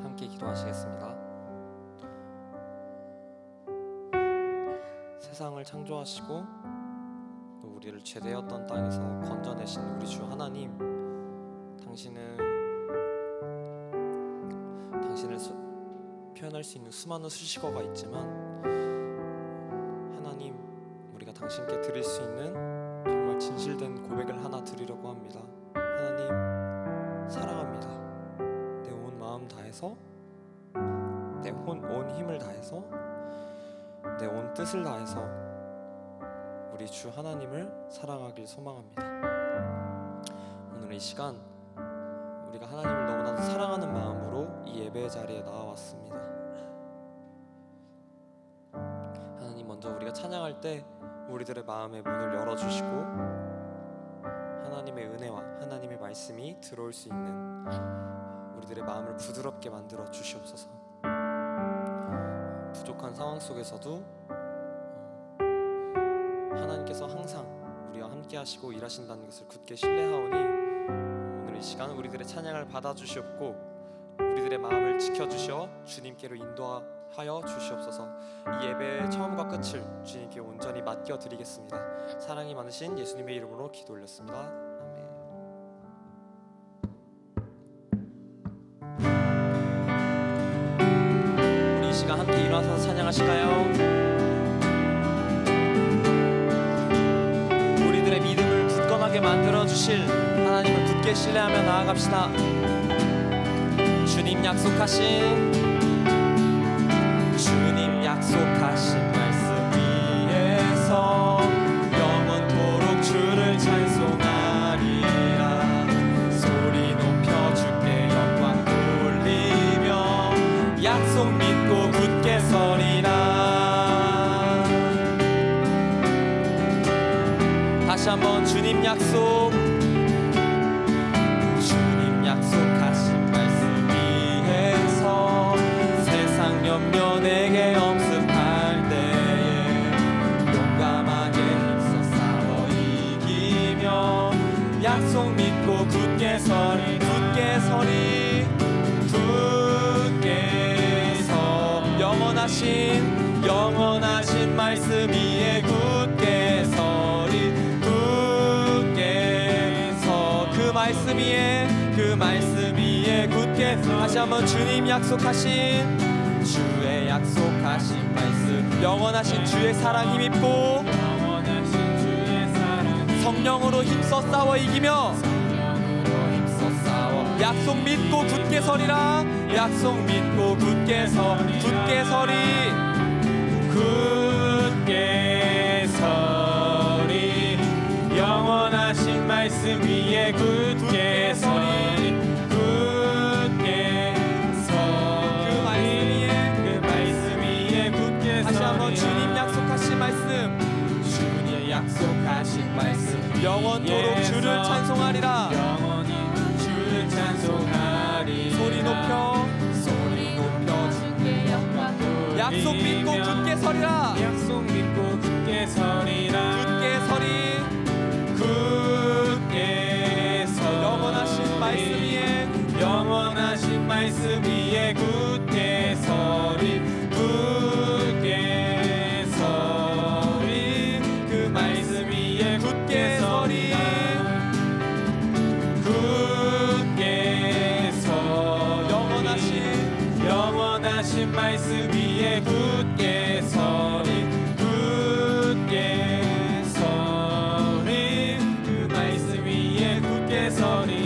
함께 기도하시겠습니다. 세상을 창조하시고 또 우리를 죄되었던 땅에서 건져내신 우리 주 하나님, 당신을 표현할 수 있는 수많은 수식어가 있지만 하나님, 우리가 당신께 드릴 수 있는 정말 진실된 고백을 하나 드리려고 합니다. 하나님, 사랑합니다. 내 온 마음 다해서, 내 온 힘을 다해서, 내 온 뜻을 다해서 우리 주 하나님을 사랑하길 소망합니다. 오늘 이 시간 우리가 하나님을 너무나도 사랑하는 마음으로 이 예배의 자리에 나와왔습니다. 하나님, 먼저 우리가 찬양할 때 우리들의 마음의 문을 열어주시고 하나님의 은혜와 하나님의 말씀이 들어올 수 있는 우리들의 마음을 부드럽게 만들어 주시옵소서. 부족한 상황 속에서도 하나님께서 항상 우리와 함께 하시고 일하신다는 것을 굳게 신뢰하오니 오늘 이 시간 우리들의 찬양을 받아주시옵고 우리들의 마음을 지켜주셔 주님께로 인도하여 주시옵소서. 이 예배의 처음과 끝을 주님께 온전히 맡겨드리겠습니다. 사랑이 많으신 예수님의 이름으로 기도 올렸습니다. 아멘. 우리 이 시간 함께 일어나서 찬양하실까요? 우리들의 믿음을 굳건하게 만들어주실 하나님을 굳게 신뢰하며 나아갑시다. 주님 약속하신 말씀 위에서 영원토록 주를 찬송하리라. 소리 높여 주께 영광 돌리며 약속 믿고 굳게 서리라. 다시 한번 주님 약속하신 말씀 위에서 세상 염려 내게 엄습할 때에 용감하게 힘써 싸워 이기며 약속 믿고 굳게 서리 영원하신 말씀 위에 굳게 서리 그 말씀 위에 굳게. 다시 한번 주님 주의 약속하신 말씀, 영원하신 주의 사랑 힘입고 성령으로 힘써 싸워 이기며 약속 믿고 굳게 서리라. 약속 믿고 굳게 서리 영원하신 말씀 위에 굳게 서리 그 말씀 위에 굳게 서리. 다시 한번 주님 약속하신 말씀 영원토록 주를 찬송하리라. 소리 높여 주께 영광 돌리며 약속 믿고 굳게 서리라. 영원하신 말씀 위에 굳게 서리 그 말씀 위에 굳게 서리 영원하신 말씀 위에 굳게 서리 그 말씀 위에 굳게 서리.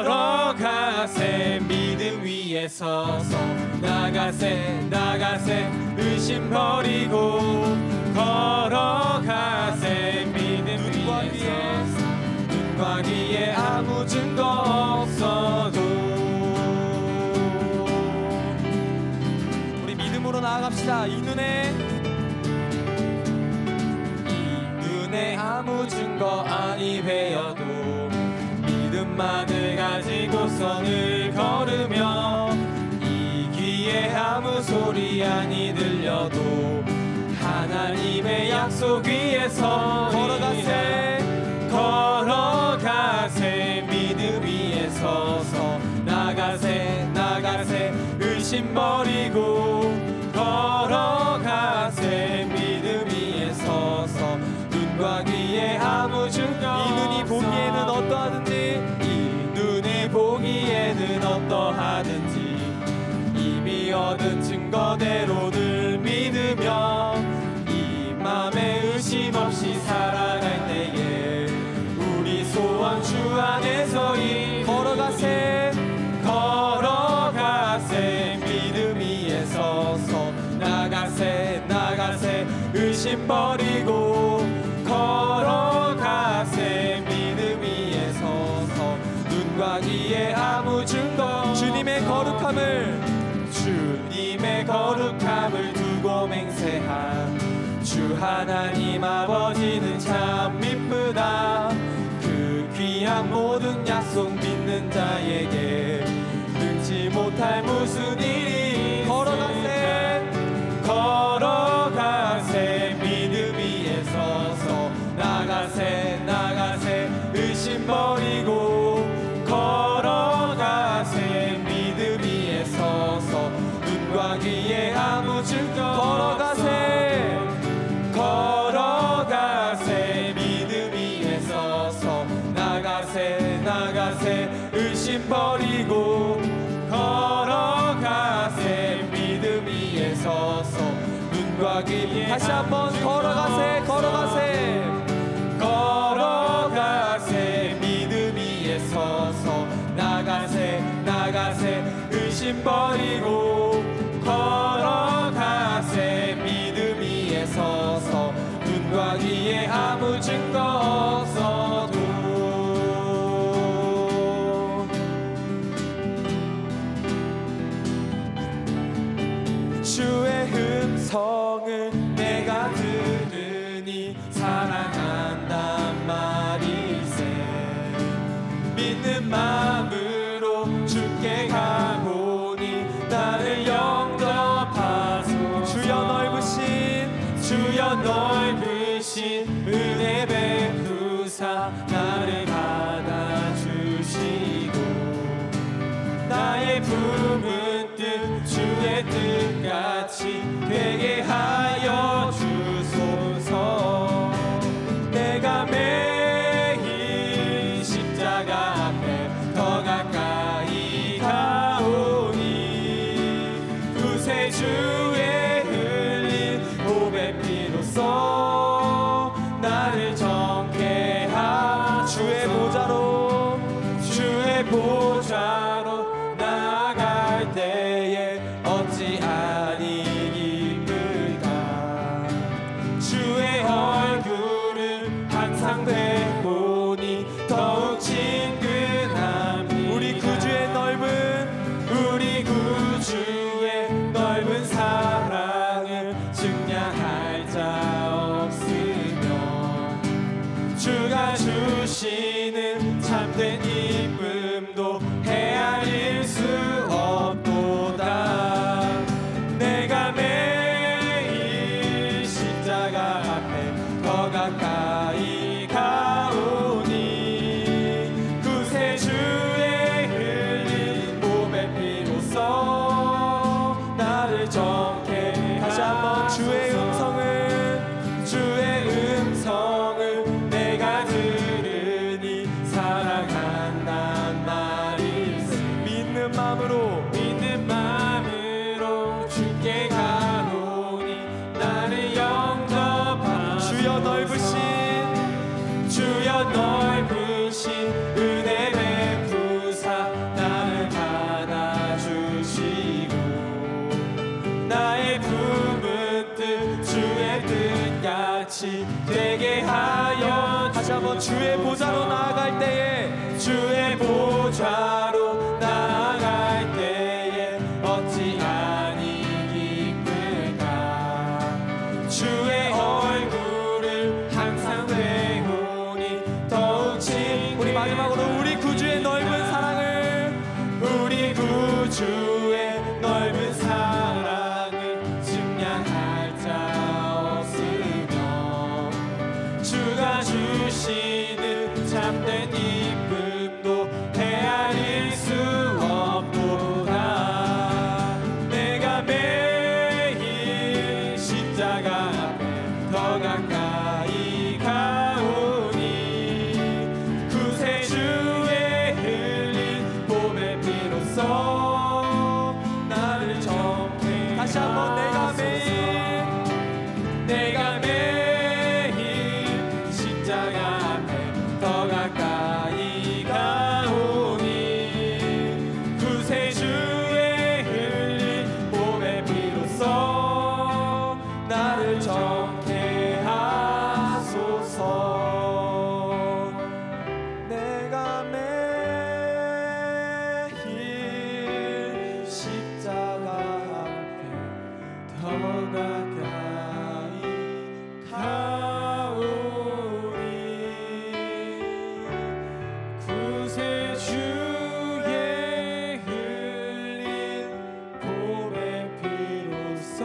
걸어가세 믿음 위에 서서 나가세 의심 버리고 걸어가세 믿음 위에 서서 눈과 귀에 아무 증거 없어도 우리 믿음으로 나아갑시다. 이 눈에 아무 증거 아니 되어도 믿음만을 가지고 선을 걸으며 이 귀에 아무 소리 아니 들려도 하나님의 약속 위에서 걸어가세 믿음 위에 서서 나가세 의심 버리고 걸어가세 믿음 위에 서서 눈과 귀에 아무 증거 이 눈이 보기에는 어떠하든지 이 눈이 보기에는 어떠하든지 이미 얻은 증거대로 늘 믿으며 이 맘에 의심 없이 살아갈 때에 우리 소원 주 안에서 걸어가세 믿음 위에 서서 나가세 의심 버리고 걸어가세 믿음 위에 서서 눈과 귀에 아무 증거 주님의 거룩함을 두고 맹세한 주 하나님 아버지는 참 미쁘다. 그 귀한 모든 약속 믿는 자에게 능치 못할 무슨 일이 걸어가세 믿음 위에 서서 나가세 의심 버리고 걸어가세 믿음 위에 서서 눈과 귀에 아무 증거 걸어가세 믿음 위에 서서 나가세 의심 버리고 걸어가세 믿음 위에 서서 눈과 귀에 다시 한번 걸어가세 믿음 위에 서서 나가세 의심 버리고 걸어가세 믿음 위에 서서 눈과 귀에 아무 증거 없어도 주의 음성을 내가 들으니 사랑한단 말이세 믿는 마음으로 주께 가보니 나를 영접하소 주여 넓으신 은혜 베푸사 나를 받아주시고 나의 품은 뜻 주의 뜻같이 되게 하여 주소서. 내가 매일 십자가 앞에 더 가까이 가오니 구세주의 흘린 보배 피로써 나를 정케하 주의 보좌로 나아갈 때에 어찌 아니 기쁠까. 주의 얼굴을 항상 뵈보니 더욱 친근함이 우리 구주의 넓은 사랑을 증량할 자 없으며 주가 주시는 참된 기쁨도 헤아릴 수 없도다. 내가 매일 십자가 앞에 더 가까이 가오니 구세주의 흘린 보배 피로써 나를 정케 다시 한번 주의 음성을 내가 들으니 사랑한단 말이세 믿는 마음으로 주께 가오니 나를 영접하소서. 주여 넓으신 은혜 베푸사 나를 받아주시고 나의 품은 뜻 주의 뜻같이 되게 하여 다시 한번 주의 보좌로 나아갈 때에 어찌 아니 기쁠까. 주의 얼굴을 항상 배우니 더욱 우리 마지막으로 우리 구주의 넓은 사랑을 가까이 가오니 구세주의 흘린 봄의 피로써 나를 정케 다시 한번 내가 매일 십자가 앞에 더 가까이 가오니 구세주의 흘린 봄의 피로써 나를 정케 하소서. 내가 매일 십자가 앞에 더 가까이 가오니 구세주의 흘린 봄의 피로써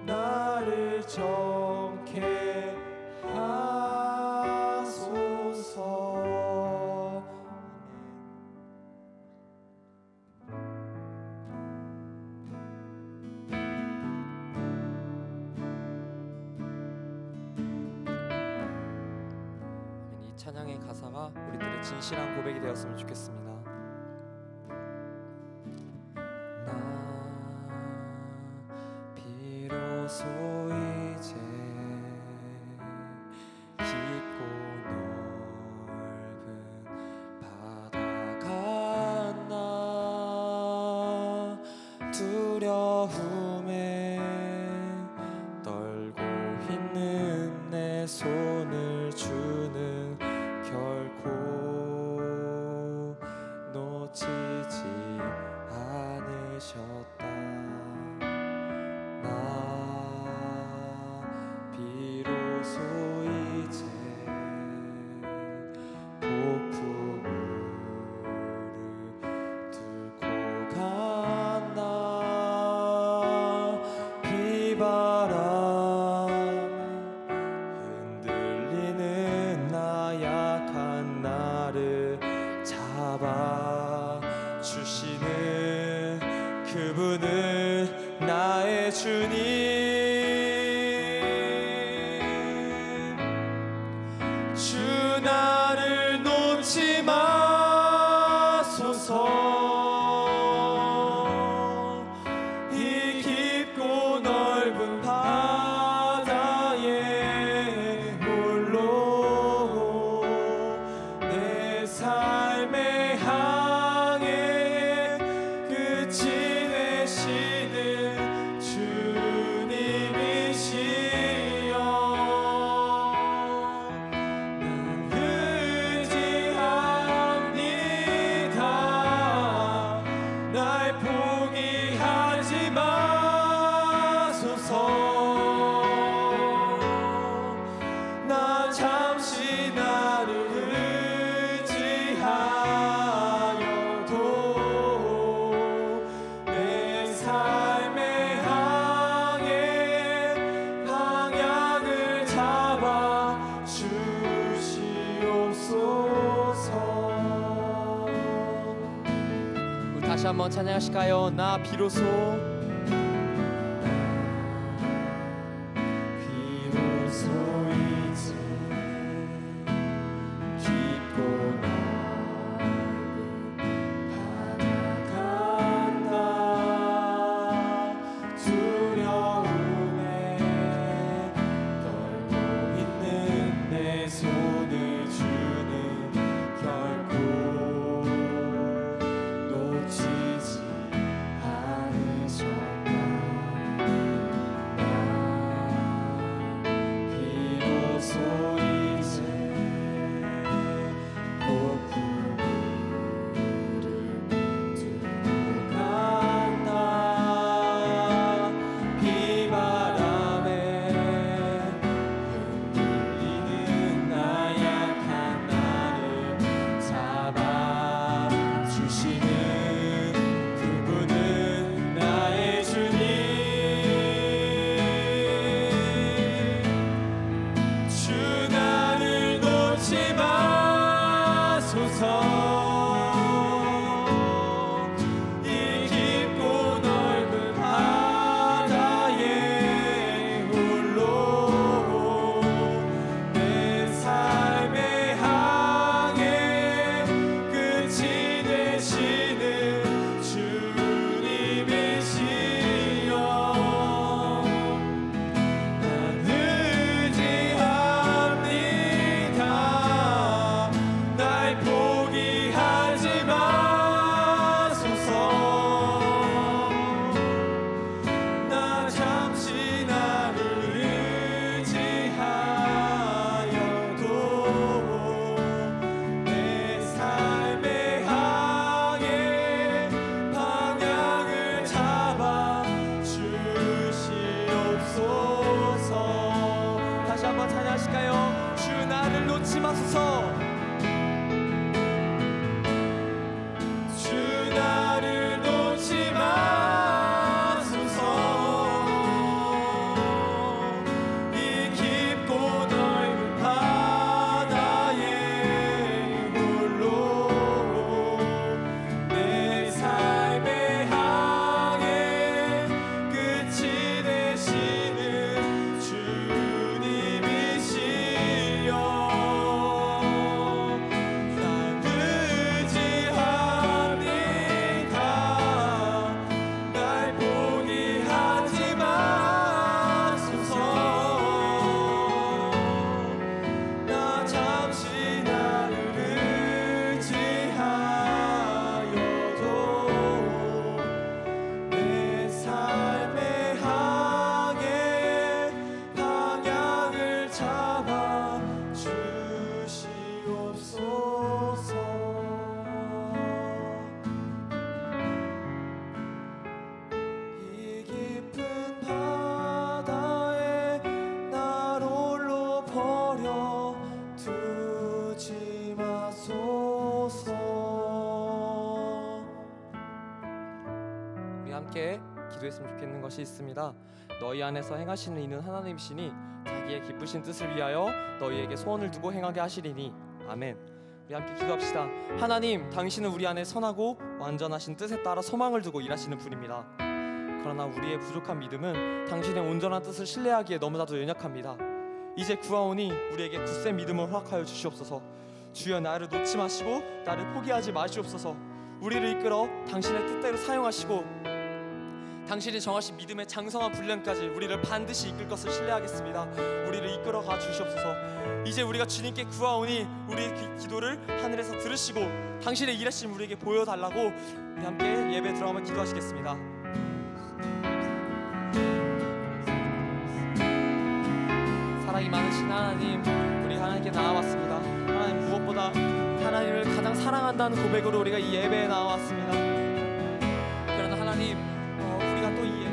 나를 정케 하소서. 이 찬양의 가사가 우리들의 진실한 고백이 되었으면 좋겠습니다. 나 비로소 이제 깊고 넓은 바다가 나 두려움에 떨고 있는 내 손을 주는 결코 놓치지 않으셨다. 나 비로소 이제 폭풍우를 뚫고 간다. 비바람에 흔들리는 나 약한 나를 잡아 주시는 그분은 나의 주님. 주 나를 놓지 마소서. 이 깊고 넓은 바다에 홀로 내 삶의 항해 끝이 되시는 주님이시여. 난 의지합니다. 날 포기하지 마소서. 나 잠시 나를 의지하여도 내 삶의 항해 방향을 잡아 주시옵소서. 우리 다시 한번 찬양하실까요? 나 비로소 비로소 이제 깊고 넓은 바다가 나 두려움에 떨고 있는 내 손을 주는 결코 놓치지 않으셨다. 기도했으면 좋겠는 것이 있습니다. 너희 안에서 행하시는 이는 하나님이시니 자기의 기쁘신 뜻을 위하여 너희에게 소원을 두고 행하게 하시리니. 아멘. 우리 함께 기도합시다. 하나님, 당신은 우리 안에 선하고 완전하신 뜻에 따라 소망을 두고 일하시는 분입니다. 그러나 우리의 부족한 믿음은 당신의 온전한 뜻을 신뢰하기에 너무나도 연약합니다. 이제 구하오니 우리에게 굳센 믿음을 허락하여 주시옵소서. 주여, 나를 놓지 마시고 나를 포기하지 마시옵소서. 우리를 이끌어 당신의 뜻대로 사용하시고 당신이 정하신 믿음의 장성한 분량까지 우리를 반드시 이끌 것을 신뢰하겠습니다. 우리를 이끌어 가 주시옵소서. 이제 우리가 주님께 구하오니 우리의 기도를 하늘에서 들으시고 당신의 일하심 우리에게 보여달라고 우리 함께 예배 들어가면 기도하시겠습니다. 사랑이 많으신 하나님, 우리 하나님께 나와왔습니다. 하나님, 무엇보다 하나님을 가장 사랑한다는 고백으로 우리가 이 예배에 나와왔습니다. 그러나 하나님, 우리가 또 이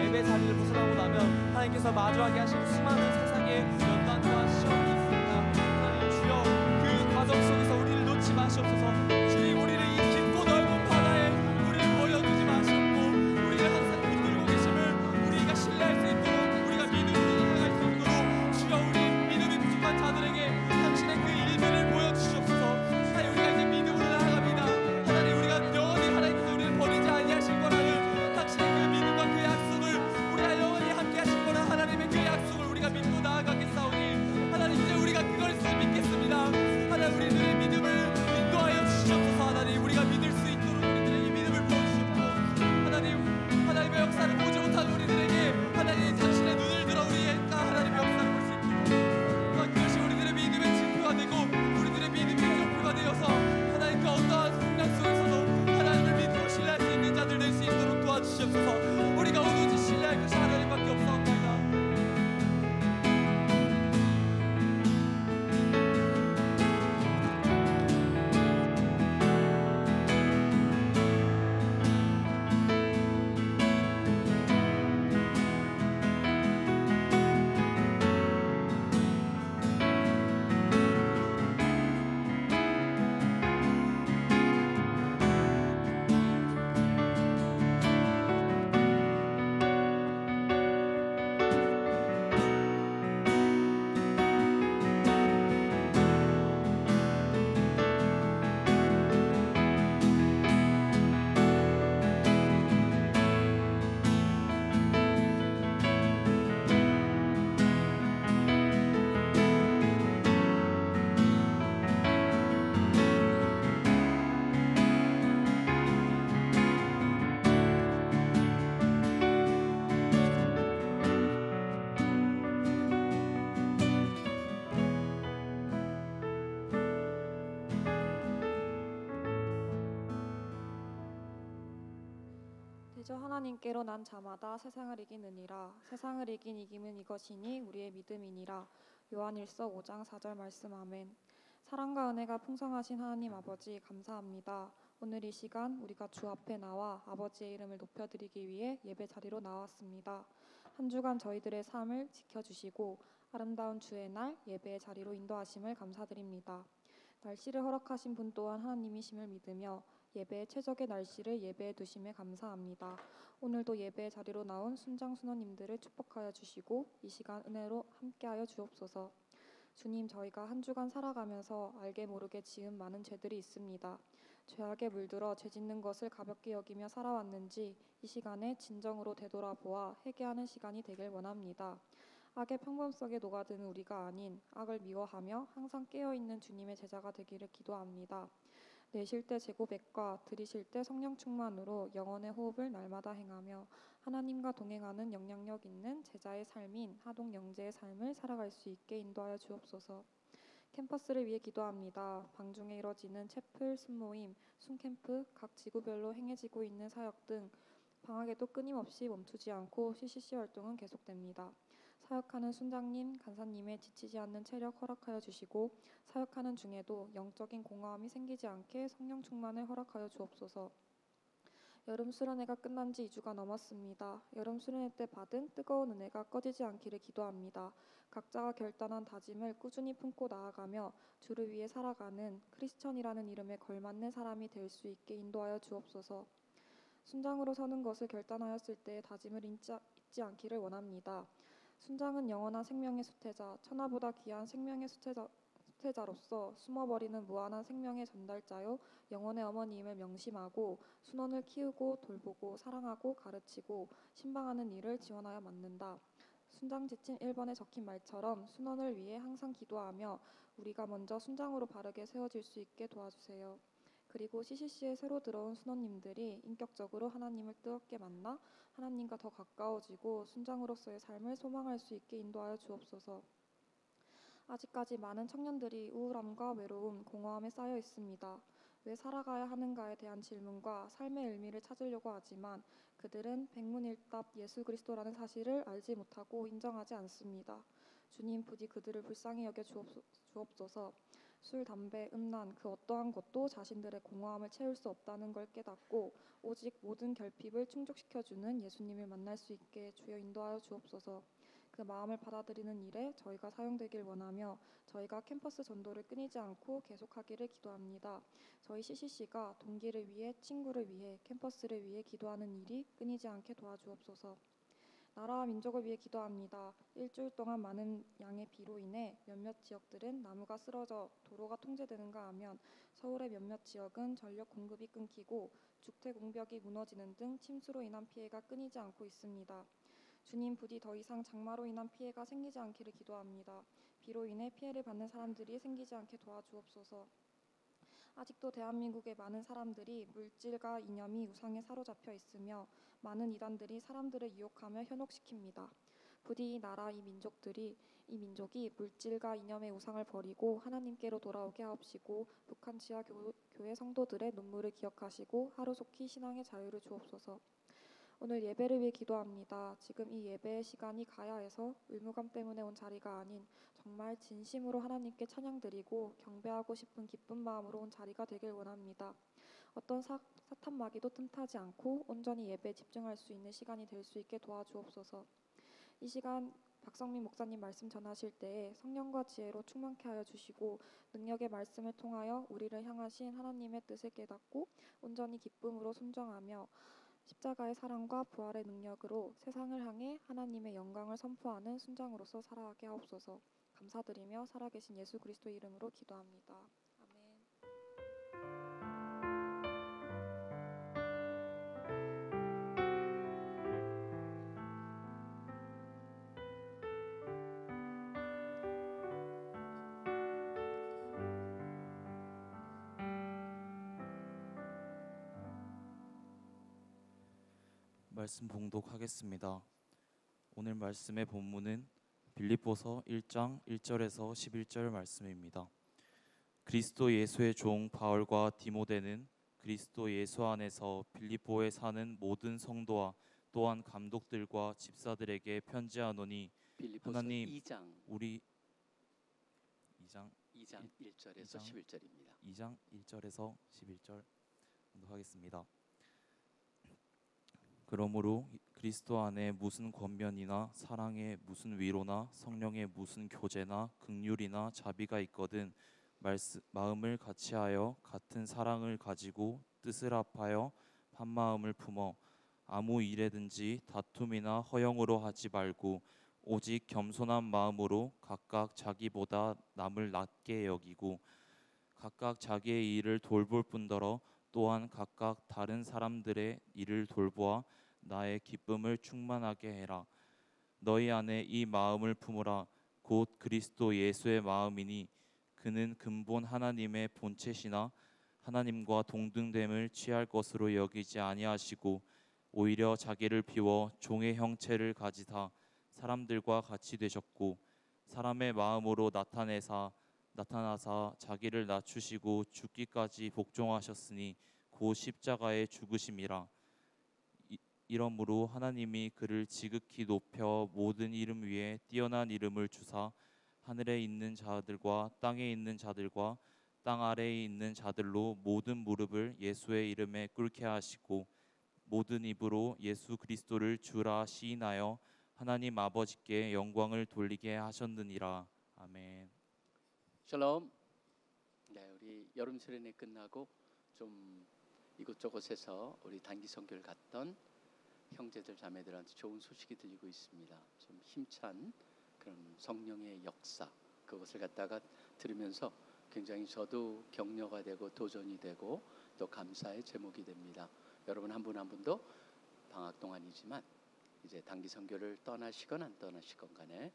예배 자리를 벗어나고 나면 하나님께서 마주하게 하신 수많은 세상의 연단과 시험이 있습니다. 하나님 주여, 그 과정 속에서 우리를 놓지 마시옵소서. 주님, 우리를 이 깊고 넓은 바다에 우리를 버려두지 마시옵고 우리를 항상 붙들고 계심을 우리가 신뢰할 수 있도록 우리가 믿음으로 나아갈 수 있도록 주여, 우리 믿음이 부족한 자들에게 당신의 그 일들을 보여주시옵소서. 하나님, 우리가 이제 믿음으로 나아갑니다. 하나님, 우리가 영원히 하나님께서 우리를 버리지 아니하실 거라는 당신의 그 믿음과 그 약속을 우리가 영원히 함께 하실 거라 하나님의 그 약속을 우리가 믿고 나아가겠사오니 하나님, 이제 우리가 그걸 믿겠습니다. 하나님, 우리들의 믿음을 인도하여 주시옵소서. 하나님, 우리가 믿을 수 있도록 우리들에게 믿음을 부어주시옵고 하나님의 역사를 보지 못한 우리들에게 하나님 당신의 눈을 들어 우리가 하나님의 역사를 볼 수 있도록 그것이 우리들의 믿음의 증거가 되고 우리들의 믿음의 증거가 되어서 하나님 그 어떠한 풍랑 속에서도 하나님을 믿고 신뢰할 수 있는 자들 될 수 있도록 도와주시옵소서. 우리가 오로지 신뢰할 것이 하나님밖에 없사옵나이다. 대저 하나님께로 난 자마다 세상을 이기느니라. 세상을 이긴 이김은 이것이니 우리의 믿음이니라. 요한일서 5장 4절 말씀. 아멘. 사랑과 은혜가 풍성하신 하나님 아버지, 감사합니다. 오늘 이 시간 우리가 주 앞에 나와 아버지의 이름을 높여드리기 위해 예배 자리로 나왔습니다. 한 주간 저희들의 삶을 지켜주시고 아름다운 주의 날 예배의 자리로 인도하심을 감사드립니다. 날씨를 허락하신 분 또한 하나님이심을 믿으며 예배의 최적의 날씨를 예배에 두심에 감사합니다. 오늘도 예배의 자리로 나온 순장 순원님들을 축복하여 주시고 이 시간 은혜로 함께하여 주옵소서. 주님, 저희가 한 주간 살아가면서 알게 모르게 지은 많은 죄들이 있습니다. 죄악에 물들어 죄 짓는 것을 가볍게 여기며 살아왔는지 이 시간에 진정으로 되돌아보아 회개하는 시간이 되길 원합니다. 악의 평범 속에 녹아드는 우리가 아닌 악을 미워하며 항상 깨어있는 주님의 제자가 되기를 기도합니다. 내쉴 때 제고백과 들이쉴 때 성령 충만으로 영혼의 호흡을 날마다 행하며 하나님과 동행하는 영향력 있는 제자의 삶인 하동 영재의 삶을 살아갈 수 있게 인도하여 주옵소서. 캠퍼스를 위해 기도합니다. 방중에 이뤄지는 채플, 순모임, 순캠프, 각 지구별로 행해지고 있는 사역 등 방학에도 끊임없이 멈추지 않고 CCC 활동은 계속됩니다. 사역하는 순장님, 간사님의 지치지 않는 체력 허락하여 주시고 사역하는 중에도 영적인 공허함이 생기지 않게 성령 충만을 허락하여 주옵소서. 여름 수련회가 끝난 지 2주가 넘었습니다. 여름 수련회 때 받은 뜨거운 은혜가 꺼지지 않기를 기도합니다. 각자가 결단한 다짐을 꾸준히 품고 나아가며 주를 위해 살아가는 크리스천이라는 이름에 걸맞는 사람이 될 수 있게 인도하여 주옵소서. 순장으로 서는 것을 결단하였을 때의 다짐을 잊지 않기를 원합니다. 순장은 영원한 생명의 수태자, 천하보다 귀한 생명의 수태자로서 숨어버리는 무한한 생명의 전달자요 영혼의 어머니임을 명심하고 순원을 키우고 돌보고 사랑하고 가르치고 신방하는 일을 지원하여 맡는다. 순장 지침 1번에 적힌 말처럼 순원을 위해 항상 기도하며 우리가 먼저 순장으로 바르게 세워질 수 있게 도와주세요. 그리고 CCC에 새로 들어온 순원님들이 인격적으로 하나님을 뜨겁게 만나 하나님과 더 가까워지고 순장으로서의 삶을 소망할 수 있게 인도하여 주옵소서. 아직까지 많은 청년들이 우울함과 외로움, 공허함에 쌓여 있습니다. 왜 살아가야 하는가에 대한 질문과 삶의 의미를 찾으려고 하지만 그들은 백문일답 예수 그리스도라는 사실을 알지 못하고 인정하지 않습니다. 주님 부디 그들을 불쌍히 여겨 주옵소서. 술, 담배, 음란 그 어떠한 것도 자신들의 공허함을 채울 수 없다는 걸 깨닫고 오직 모든 결핍을 충족시켜주는 예수님을 만날 수 있게 주여 인도하여 주옵소서. 그 마음을 받아들이는 일에 저희가 사용되길 원하며 저희가 캠퍼스 전도를 끊이지 않고 계속하기를 기도합니다. 저희 CCC가 동기를 위해, 친구를 위해, 캠퍼스를 위해 기도하는 일이 끊이지 않게 도와주옵소서. 나라와 민족을 위해 기도합니다. 일주일 동안 많은 양의 비로 인해 몇몇 지역들은 나무가 쓰러져 도로가 통제되는가 하면 서울의 몇몇 지역은 전력 공급이 끊기고 주택 공벽이 무너지는 등 침수로 인한 피해가 끊이지 않고 있습니다. 주님 부디 더 이상 장마로 인한 피해가 생기지 않기를 기도합니다. 비로 인해 피해를 받는 사람들이 생기지 않게 도와주옵소서. 아직도 대한민국의 많은 사람들이 물질과 이념이 우상에 사로잡혀 있으며 많은 이단들이 사람들을 유혹하며 현혹시킵니다. 부디 이 나라 이 민족이 물질과 이념의 우상을 버리고 하나님께로 돌아오게 하옵시고 북한 지하 교회 성도들의 눈물을 기억하시고 하루속히 신앙의 자유를 주옵소서. 오늘 예배를 위해 기도합니다. 지금 이 예배의 시간이 가야 해서 의무감 때문에 온 자리가 아닌 정말 진심으로 하나님께 찬양드리고 경배하고 싶은 기쁜 마음으로 온 자리가 되길 원합니다. 어떤 사탄 마귀도 틈타지 않고 온전히 예배에 집중할 수 있는 시간이 될 수 있게 도와주옵소서. 이 시간 박성민 목사님 말씀 전하실 때에 성령과 지혜로 충만케 하여 주시고 능력의 말씀을 통하여 우리를 향하신 하나님의 뜻을 깨닫고 온전히 기쁨으로 순종하며 십자가의 사랑과 부활의 능력으로 세상을 향해 하나님의 영광을 선포하는 순장으로서 살아가게 하옵소서. 감사드리며 살아계신 예수 그리스도 이름으로 기도합니다. 아멘. 말씀 봉독하겠습니다. 오늘 말씀의 본문은 빌립보서 1장 1절에서 11절 말씀입니다. 그리스도 예수의 종 바울과 디모데는 그리스도 예수 안에서 빌립보에 사는 모든 성도와 또한 감독들과 집사들에게 편지하노니 빌립보서 하나님 2장 우리 2장 1절에서 11절입니다. 2장 1절에서 11절 봉독하겠습니다. 그러므로 그리스도 안에 무슨 권면이나 사랑에 무슨 위로나 성령에 무슨 교제나 긍휼이나 자비가 있거든 마음을 같이하여 같은 사랑을 가지고 뜻을 합하여 한 마음을 품어 아무 일에든지 다툼이나 허영으로 하지 말고 오직 겸손한 마음으로 각각 자기보다 남을 낮게 여기고 각각 자기의 일을 돌볼 뿐더러 또한 각각 다른 사람들의 일을 돌보아 나의 기쁨을 충만하게 해라. 너희 안에 이 마음을 품으라. 곧 그리스도 예수의 마음이니 그는 근본 하나님의 본체시나 하나님과 동등됨을 취할 것으로 여기지 아니하시고 오히려 자기를 비워 종의 형체를 가지사 사람들과 같이 되셨고 사람의 마음으로 나타나사 자기를 낮추시고 죽기까지 복종하셨으니 곧 십자가에 죽으심이라. 이러므로 하나님이 그를 지극히 높여 모든 이름 위에 뛰어난 이름을 주사 하늘에 있는 자들과 땅에 있는 자들과 땅 아래에 있는 자들로 모든 무릎을 예수의 이름에 꿇게 하시고 모든 입으로 예수 그리스도를 주라 시인하여 하나님 아버지께 영광을 돌리게 하셨느니라. 아멘. 샬롬. 네, 우리 여름 수련회 끝나고 좀 이곳저곳에서 우리 단기 선교를 갔던 형제들 자매들한테 좋은 소식이 들리고 있습니다. 좀 힘찬 그런 성령의 역사, 그것을 갖다가 들으면서 굉장히 저도 격려가 되고 도전이 되고 또 감사의 제목이 됩니다. 여러분 한 분 한 분도 방학 동안이지만 이제 단기 선교를 떠나시건 안 떠나시건 간에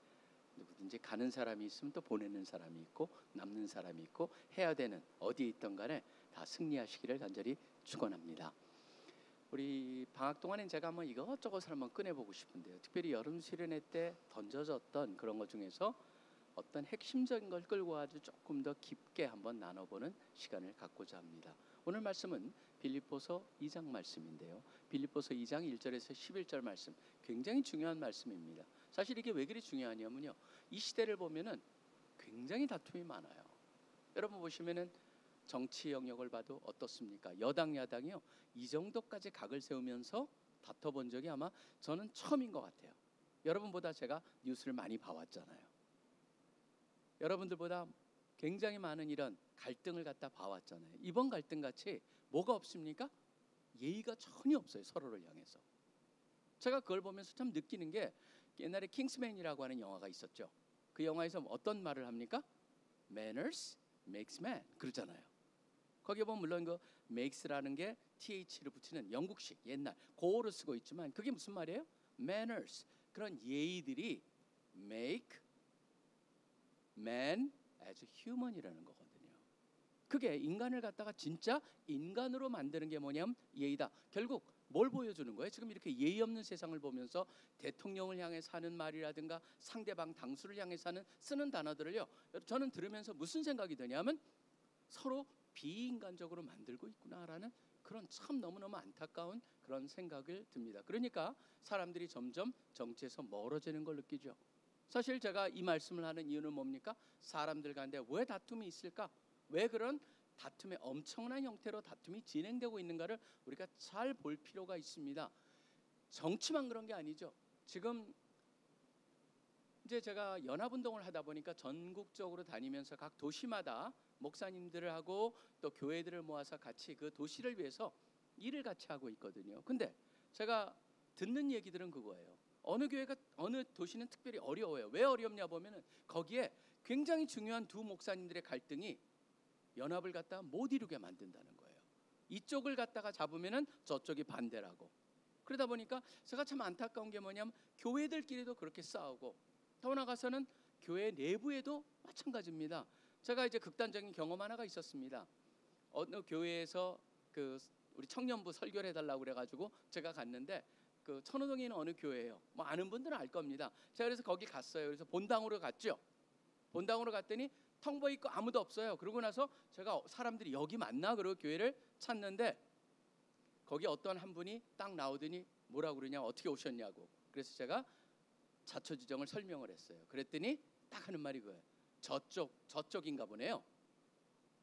누구든지 가는 사람이 있으면 또 보내는 사람이 있고 남는 사람이 있고 해야 되는 어디에 있던 간에 다 승리하시기를 간절히 축원합니다. 우리 방학 동안엔 제가 한번 이것저것을 한번 꺼내보고 싶은데요. 특별히 여름 수련회 때 던져졌던 그런 것 중에서 어떤 핵심적인 걸 끌고 와서 조금 더 깊게 한번 나눠보는 시간을 갖고자 합니다. 오늘 말씀은 빌립보서 2장 말씀인데요. 빌립보서 2장 1절에서 11절 말씀, 굉장히 중요한 말씀입니다. 사실 이게 왜 그리 중요하냐면요, 이 시대를 보면은 굉장히 다툼이 많아요. 여러분 보시면은 정치 영역을 봐도 어떻습니까? 여당 야당이요, 이 정도까지 각을 세우면서 다퉈본 적이 아마 저는 처음인 것 같아요. 여러분보다 제가 뉴스를 많이 봐왔잖아요. 여러분들보다 굉장히 많은 이런 갈등을 갖다 봐왔잖아요. 이번 갈등 같이 뭐가 없습니까? 예의가 전혀 없어요, 서로를 향해서. 제가 그걸 보면서 참 느끼는 게, 옛날에 킹스맨이라고 하는 영화가 있었죠. 그 영화에서 어떤 말을 합니까? Manners makes man, 그러잖아요. 거기에 보면 물론 그 makes라는 게 th를 붙이는 영국식 옛날 고어로 쓰고 있지만, 그게 무슨 말이에요? Manners, 그런 예의들이 make man as a human이라는 거거든요. 그게 인간을 갖다가 진짜 인간으로 만드는 게 뭐냐면 예의다. 결국 뭘 보여주는 거예요? 지금 이렇게 예의 없는 세상을 보면서 대통령을 향해서 하는 말이라든가 상대방 당수를 향해서 쓰는 단어들을요, 저는 들으면서 무슨 생각이 드냐면 서로 비인간적으로 만들고 있구나라는 그런 참 너무너무 안타까운 그런 생각을 듭니다. 그러니까 사람들이 점점 정치에서 멀어지는 걸 느끼죠. 사실 제가 이 말씀을 하는 이유는 뭡니까? 사람들 가운데 왜 다툼이 있을까? 왜 그런 다툼의 엄청난 형태로 다툼이 진행되고 있는가를 우리가 잘 볼 필요가 있습니다. 정치만 그런 게 아니죠. 지금 이제 제가 연합운동을 하다 보니까 전국적으로 다니면서 각 도시마다 목사님들을 하고 또 교회들을 모아서 같이 그 도시를 위해서 일을 같이 하고 있거든요. 근데 제가 듣는 얘기들은 그거예요. 어느 교회가 어느 도시는 특별히 어려워요. 왜 어렵냐 보면은 거기에 굉장히 중요한 두 목사님들의 갈등이 연합을 갖다가 못 이루게 만든다는 거예요. 이쪽을 갖다가 잡으면은 저쪽이 반대라고. 그러다 보니까 제가 참 안타까운 게 뭐냐면 교회들끼리도 그렇게 싸우고, 더 나아가서는 교회 내부에도 마찬가지입니다. 제가 이제 극단적인 경험 하나가 있었습니다. 어느 교회에서 그 우리 청년부 설교를 해달라고 그래가지고 제가 갔는데, 그 천호동에 있는 어느 교회예요. 뭐 아는 분들은 알 겁니다. 제가 그래서 거기 갔어요. 그래서 본당으로 갔죠. 본당으로 갔더니 텅 비어 있고 아무도 없어요. 그러고 나서 제가 사람들이 여기 맞나 그러고 교회를 찾는데, 거기 어떤 한 분이 딱 나오더니 뭐라고 그러냐, 어떻게 오셨냐고. 그래서 제가 자초지종을 설명을 했어요. 그랬더니 딱 하는 말이 그거예요. 저쪽인가 보네요.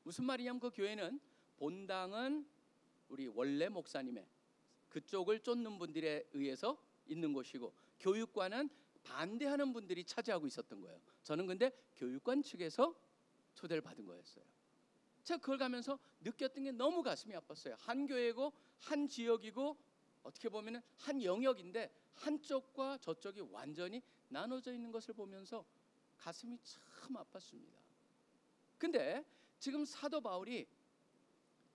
무슨 말이냐면 그 교회는 본당은 우리 원래 목사님의 그쪽을 쫓는 분들에 의해서 있는 곳이고, 교육관은 반대하는 분들이 차지하고 있었던 거예요. 저는 근데 교육관 측에서 초대를 받은 거였어요. 제가 그걸 가면서 느꼈던 게 너무 가슴이 아팠어요. 한 교회고 한 지역이고 어떻게 보면 한 영역인데 한쪽과 저쪽이 완전히 나눠져 있는 것을 보면서 가슴이 참 아팠습니다. 근데 지금 사도 바울이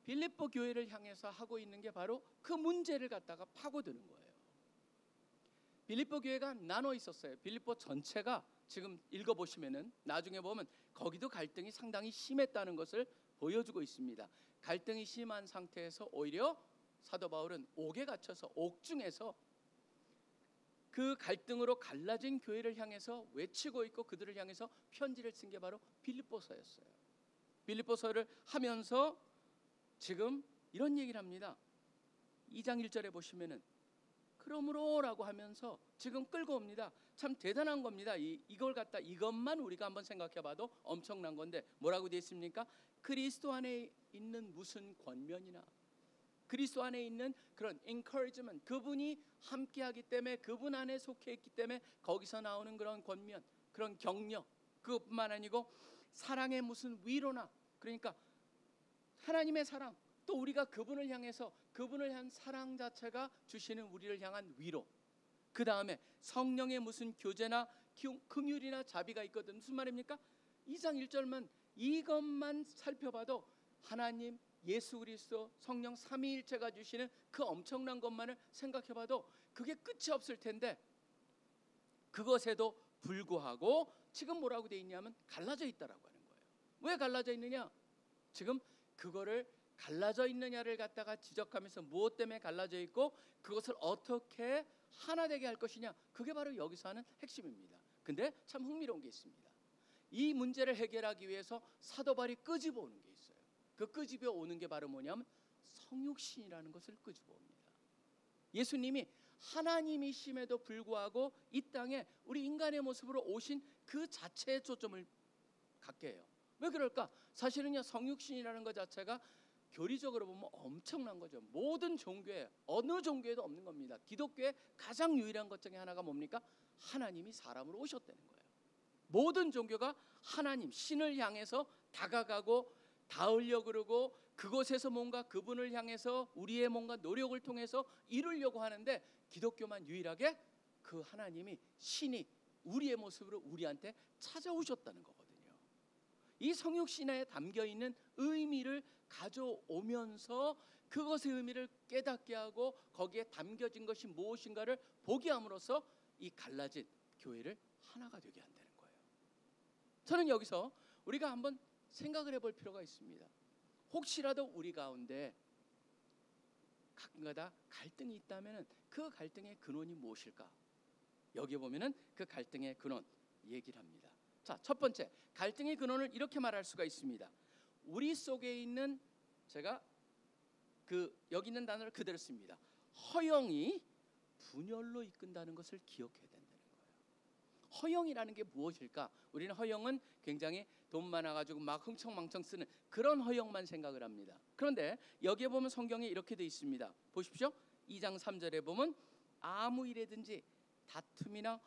빌립보 교회를 향해서 하고 있는 게 바로 그 문제를 갖다가 파고드는 거예요. 빌립보 교회가 나눠 있었어요. 빌립보 전체가 지금 읽어보시면은 나중에 보면 거기도 갈등이 상당히 심했다는 것을 보여주고 있습니다. 갈등이 심한 상태에서 오히려 사도 바울은 옥에 갇혀서 옥중에서 그 갈등으로 갈라진 교회를 향해서 외치고 있고 그들을 향해서 편지를 쓴 게 바로 빌립보서였어요. 빌립보서를 하면서 지금 이런 얘기를 합니다. 2장 1절에 보시면은 그러므로라고 하면서 지금 끌고 옵니다. 참 대단한 겁니다. 이걸 갖다 이것만 우리가 한번 생각해봐도 엄청난 건데 뭐라고 되어 있습니까? 그리스도 안에 있는 무슨 권면이나 그리스도 안에 있는 그런 encouragement, 그분이 함께하기 때문에 그분 안에 속해 있기 때문에 거기서 나오는 그런 권면, 그런 격려, 그것뿐만 아니고 사랑의 무슨 위로나, 그러니까 하나님의 사랑, 또 우리가 그분을 향해서 그분을 향한 사랑 자체가 주시는 우리를 향한 위로, 그 다음에 성령의 무슨 교제나 긍휼이나 자비가 있거든. 무슨 말입니까? 2장 1절만 이것만 살펴봐도 하나님, 예수 그리스도, 성령 삼위일체가 주시는 그 엄청난 것만을 생각해봐도 그게 끝이 없을 텐데, 그것에도 불구하고 지금 뭐라고 돼 있냐면 갈라져 있다라고 하는 거예요. 왜 갈라져 있느냐? 지금 그거를 갈라져 있느냐를 갖다가 지적하면서 무엇 때문에 갈라져 있고 그것을 어떻게 하나 되게 할 것이냐, 그게 바로 여기서 하는 핵심입니다. 근데 참 흥미로운 게 있습니다. 이 문제를 해결하기 위해서 사도 바울이 끄집어 오는 게 있어요. 그 끄집어 오는 게 바로 뭐냐면 성육신이라는 것을 끄집어 옵니다. 예수님이 하나님이심에도 불구하고 이 땅에 우리 인간의 모습으로 오신 그 자체에 초점을 갖게 해요. 왜 그럴까? 사실은요, 성육신이라는 것 자체가 교리적으로 보면 엄청난 거죠. 모든 종교에, 어느 종교에도 없는 겁니다. 기독교의 가장 유일한 것 중에 하나가 뭡니까? 하나님이 사람으로 오셨다는 거예요. 모든 종교가 하나님, 신을 향해서 다가가고 닿으려고 그러고 그곳에서 뭔가 그분을 향해서 우리의 뭔가 노력을 통해서 이루려고 하는데, 기독교만 유일하게 그 하나님이, 신이 우리의 모습으로 우리한테 찾아오셨다는 거거든요. 이 성육신에 담겨있는 의미를 가져오면서 그것의 의미를 깨닫게 하고 거기에 담겨진 것이 무엇인가를 보게 함으로써 이 갈라진 교회를 하나가 되게 한다는 거예요. 저는 여기서 우리가 한번 생각을 해볼 필요가 있습니다. 혹시라도 우리 가운데 가끔가다 갈등이 있다면 그 갈등의 근원이 무엇일까? 여기 보면은 그 갈등의 근원 얘기를 합니다. 자, 첫 번째, 갈등의 근원을 이렇게 말할 수가 있습니다. 우리 속에 있는, 제가 여기 있는 단어를 그대로 씁니다. 허영이 분열로 이끈다는 것을 기억해야 된다는 거예요. 허영이라는 게 무엇일까? 우리는 허영은 굉장히 돈 많아가지고 막 흥청망청 쓰는 그런 허영만 생각을 합니다. 그런데 여기에 보면 성경에 이렇게 되어 있습니다. 보십시오. 2장 3절에 보면 아무 일에든지 다툼이나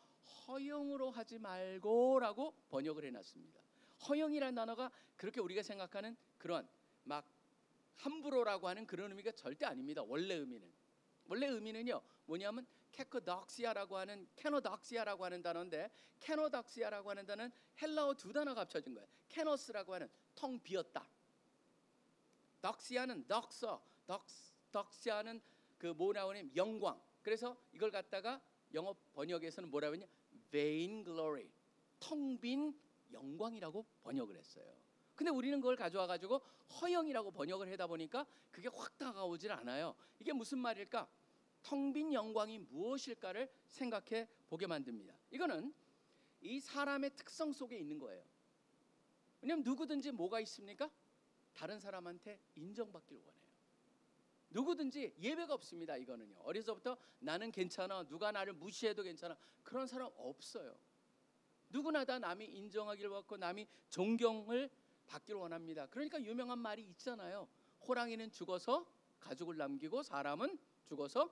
허영으로 하지 말고라고 번역을 해놨습니다. 허영이라는 단어가 그렇게 우리가 생각하는 그런 막 함부로라고 하는 그런 의미가 절대 아닙니다. 원래 의미는요 뭐냐면 캐노덕시아라고 하는 단어인데, 캐노덕시아라고 하는 단어는 헬라어 두 단어가 합쳐진 거예요. 캐노스라고 하는 텅 비었다, 덕시아는 덕시아는 그 뭐라고 하냐면 영광. 그래서 이걸 갖다가 영어 번역에서는 뭐라고 하냐, vain glory, 텅 빈 영광이라고 번역을 했어요. 근데 우리는 그걸 가져와 가지고 허영이라고 번역을 하다 보니까 그게 확 다가오질 않아요. 이게 무슨 말일까? 텅 빈 영광이 무엇일까를 생각해 보게 만듭니다. 이거는 이 사람의 특성 속에 있는 거예요. 왜냐하면 누구든지 뭐가 있습니까? 다른 사람한테 인정받길 원해요. 누구든지 예외가 없습니다. 이거는요, 어려서부터 나는 괜찮아, 누가 나를 무시해도 괜찮아, 그런 사람 없어요. 누구나 다 남이 인정하기를 받고 남이 존경을 받기를 원합니다. 그러니까 유명한 말이 있잖아요. 호랑이는 죽어서 가죽을 남기고 사람은 죽어서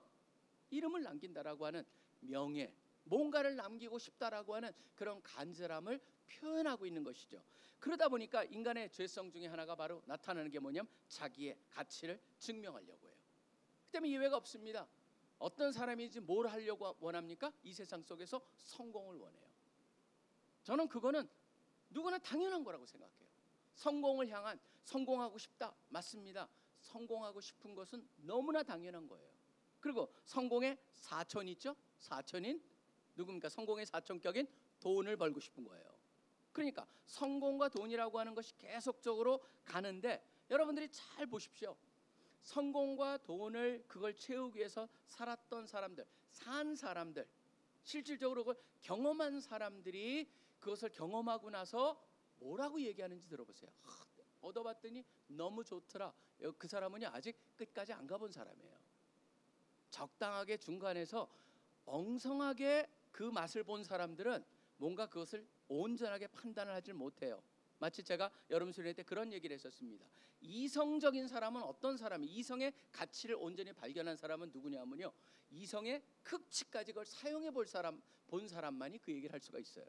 이름을 남긴다라고 하는 명예, 뭔가를 남기고 싶다라고 하는 그런 간절함을 표현하고 있는 것이죠. 그러다 보니까 인간의 죄성 중에 하나가 바로 나타나는 게 뭐냐면 자기의 가치를 증명하려고 해요. 그 때문에 예외가 없습니다. 어떤 사람이지 뭘 하려고 원합니까? 이 세상 속에서 성공을 원해요. 저는 그거는 누구나 당연한 거라고 생각해요. 성공을 향한, 성공하고 싶다, 맞습니다. 성공하고 싶은 것은 너무나 당연한 거예요. 그리고 성공의 사촌이 있죠. 사촌인 누굽니까? 성공의 사촌격인 돈을 벌고 싶은 거예요. 그러니까 성공과 돈이라고 하는 것이 계속적으로 가는데, 여러분들이 잘 보십시오. 성공과 돈을 그걸 채우기 위해서 살았던 사람들, 산 사람들, 실질적으로 그걸 경험한 사람들이 그것을 경험하고 나서 뭐라고 얘기하는지 들어보세요. 얻어봤더니 너무 좋더라. 그 사람은 아직 끝까지 안 가본 사람이에요. 적당하게 중간에서 엉성하게 그 맛을 본 사람들은 뭔가 그것을 온전하게 판단을 하지 못해요. 마치 제가 여러분 수련회 때 그런 얘기를 했었습니다. 이성적인 사람은 어떤 사람이, 이성의 가치를 온전히 발견한 사람은 누구냐면요, 이성의 극치까지 그걸 사용해 본 사람만이 그 얘기를 할 수가 있어요.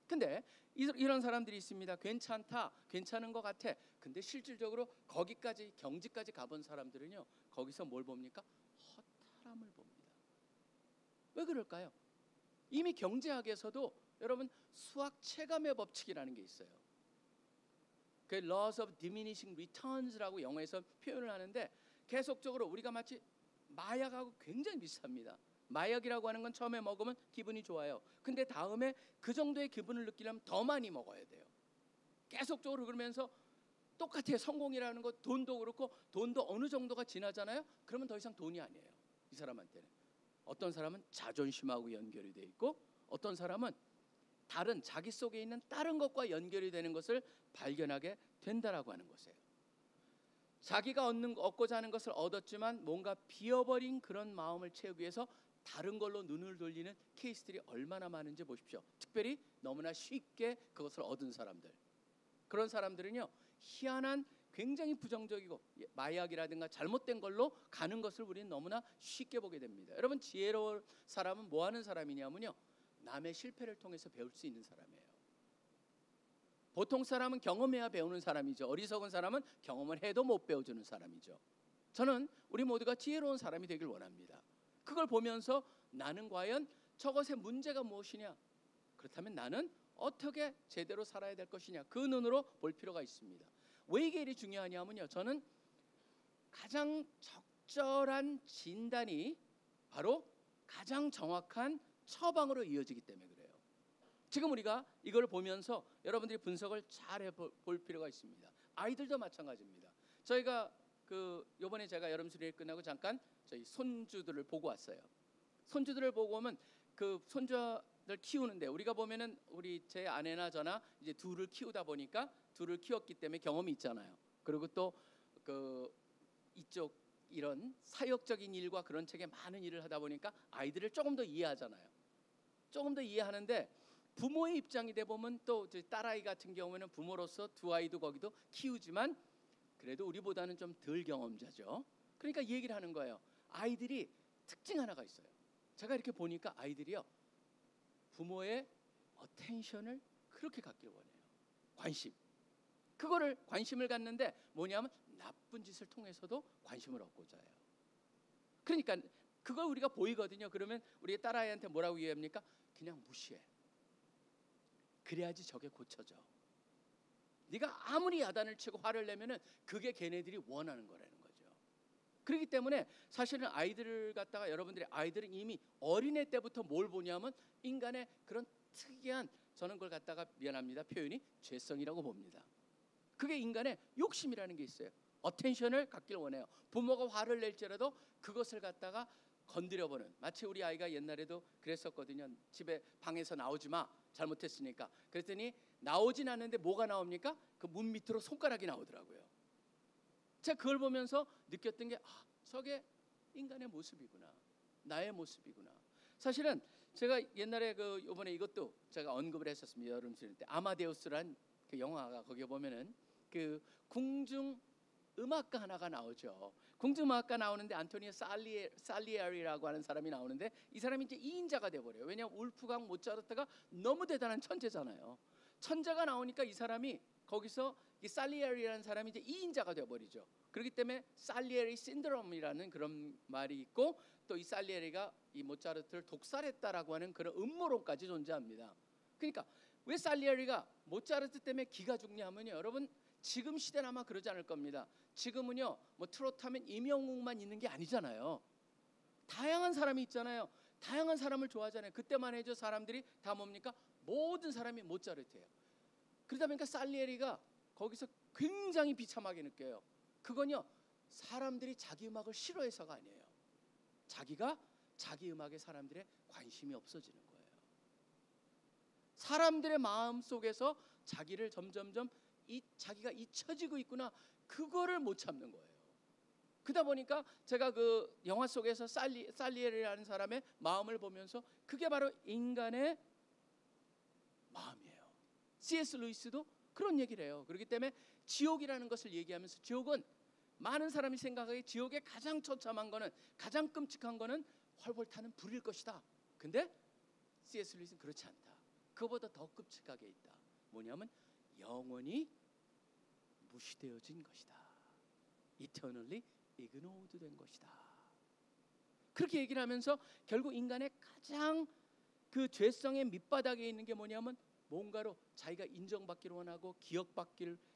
근데 이런 사람들이 있습니다. 괜찮다, 괜찮은 것 같아. 근데 실질적으로 거기까지 경지까지 가본 사람들은요, 거기서 뭘 봅니까? 허탈함을 봅니다. 왜 그럴까요? 이미 경제학에서도 여러분 수학 체감의 법칙이라는 게 있어요. 그 laws of diminishing returns라고 영어에서 표현을 하는데, 계속적으로 우리가 마치 마약하고 굉장히 비슷합니다. 마약이라고 하는 건 처음에 먹으면 기분이 좋아요. 근데 다음에 그 정도의 기분을 느끼려면 더 많이 먹어야 돼요. 계속적으로 그러면서 똑같아요. 성공이라는 거, 돈도 그렇고, 돈도 어느 정도가 지나잖아요. 그러면 더 이상 돈이 아니에요, 이 사람한테는. 어떤 사람은 자존심하고 연결이 돼 있고, 어떤 사람은 다른 자기 속에 있는 다른 것과 연결이 되는 것을 발견하게 된다라고 하는 것이에요. 자기가 얻고자 하는 것을 얻었지만 뭔가 비어버린 그런 마음을 채우기 위해서 다른 걸로 눈을 돌리는 케이스들이 얼마나 많은지 보십시오. 특별히 너무나 쉽게 그것을 얻은 사람들, 그런 사람들은요, 희한한 굉장히 부정적이고 마약이라든가 잘못된 걸로 가는 것을 우리는 너무나 쉽게 보게 됩니다. 여러분, 지혜로운 사람은 뭐 하는 사람이냐면요, 남의 실패를 통해서 배울 수 있는 사람이에요. 보통 사람은 경험해야 배우는 사람이죠. 어리석은 사람은 경험을 해도 못 배워주는 사람이죠. 저는 우리 모두가 지혜로운 사람이 되길 원합니다. 그걸 보면서 나는 과연 저것의 문제가 무엇이냐, 그렇다면 나는 어떻게 제대로 살아야 될 것이냐, 그 눈으로 볼 필요가 있습니다. 왜 이게 일이 중요하냐면요, 저는 가장 적절한 진단이 바로 가장 정확한 처방으로 이어지기 때문에 그래요. 지금 우리가 이걸 보면서 여러분들이 분석을 잘 해볼 필요가 있습니다. 아이들도 마찬가지입니다. 저희가 요번에 제가 여름 수련회 끝나고 잠깐 저희 손주들을 보고 왔어요. 손주들을 보고 오면 그 손주들 키우는데, 우리가 보면은 우리 제 아내나 저나 이제 둘을 키우다 보니까, 둘을 키웠기 때문에 경험이 있잖아요. 그리고 또 이쪽 이런 사역적인 일과 그런 책에 많은 일을 하다 보니까 아이들을 조금 더 이해하잖아요. 조금 더 이해하는데, 부모의 입장이 돼 보면 또 딸아이 같은 경우에는 부모로서 두 아이도 거기도 키우지만 그래도 우리보다는 좀 덜 경험자죠. 그러니까 이 얘기를 하는 거예요. 아이들이 특징 하나가 있어요. 제가 이렇게 보니까 아이들이요, 부모의 어텐션을 그렇게 갖길 원해요. 관심. 그거를 관심을 갖는데 뭐냐면 나쁜 짓을 통해서도 관심을 얻고자 해요. 그러니까 그걸 우리가 보이거든요. 그러면 우리 딸아이한테 뭐라고 얘기합니까? 그냥 무시해. 그래야지 저게 고쳐져. 네가 아무리 야단을 치고 화를 내면은 그게 걔네들이 원하는 거라는 거죠. 그렇기 때문에 사실은 아이들을 갖다가, 여러분들이 아이들은 이미 어린애 때부터 뭘 보냐면 인간의 그런 특이한, 저는 그걸 갖다가 미안합니다, 표현이 죄성이라고 봅니다. 그게 인간의 욕심이라는 게 있어요. 어텐션을 갖길 원해요. 부모가 화를 낼지라도 그것을 갖다가 건드려보는, 마치 우리 아이가 옛날에도 그랬었거든요. 집에 방에서 나오지 마, 잘못했으니까. 그랬더니 나오진 않는데 뭐가 나옵니까? 그 문 밑으로 손가락이 나오더라고요. 제가 그걸 보면서 느꼈던 게, 저게 인간의 모습이구나, 나의 모습이구나. 사실은 제가 옛날에 요번에 이것도 제가 언급을 했었습니다. 여름 수련 때 아마데우스란 그 영화가, 거기에 보면은 그 궁중 음악가 하나가 나오죠. 궁중음악가 나오는데 안토니오 살리에리라고 하는 사람이 나오는데, 이 사람이 이제 2인자가 돼버려요. 왜냐하면 울프강 모차르트가 너무 대단한 천재잖아요. 천재가 나오니까 이 사람이 거기서 이 살리에리라는 사람이 이제 2인자가 돼버리죠. 그렇기 때문에 살리에리 신드롬이라는 그런 말이 있고, 또 이 살리에리가 이 모차르트를 독살했다라고 하는 그런 음모론까지 존재합니다. 그러니까 왜 살리에리가 모차르트 때문에 기가 죽냐면요, 여러분 지금 시대는 아마 그러지 않을 겁니다. 지금은요, 뭐 트로트 하면 임영웅만 있는 게 아니잖아요. 다양한 사람이 있잖아요. 다양한 사람을 좋아하잖아요. 그때만 해도 사람들이 다 뭡니까? 모든 사람이 모차르트예요. 그러다 보니까 살리에리가 거기서 굉장히 비참하게 느껴요. 그건요, 사람들이 자기 음악을 싫어해서가 아니에요. 자기가 자기 음악에 사람들의 관심이 없어지는 거예요. 사람들의 마음 속에서 자기를 점점점 자기가 잊혀지고 있구나, 그거를 못 참는 거예요. 그러다 보니까 제가 그 영화 속에서 살리에리라는 사람의 마음을 보면서 그게 바로 인간의 마음이에요. C.S. 루이스도 그런 얘기를 해요. 그렇기 때문에 지옥이라는 것을 얘기하면서, 지옥은 많은 사람이 생각하기에 지옥의 가장 처참한 거는, 가장 끔찍한 거는 활벌 타는 불일 것이다. 근데 C.S. 루이스는 그렇지 않다. 그거보다 더 끔찍하게 있다. 뭐냐면 영원히 무시되어진 것이다. Eternally ignored 된 것이다. 그렇게 얘기를 하면서 결국 인간의 가장 그 죄성의 밑바닥에 있는 게 뭐냐면 뭔가로 자기가 인정받기를 원하고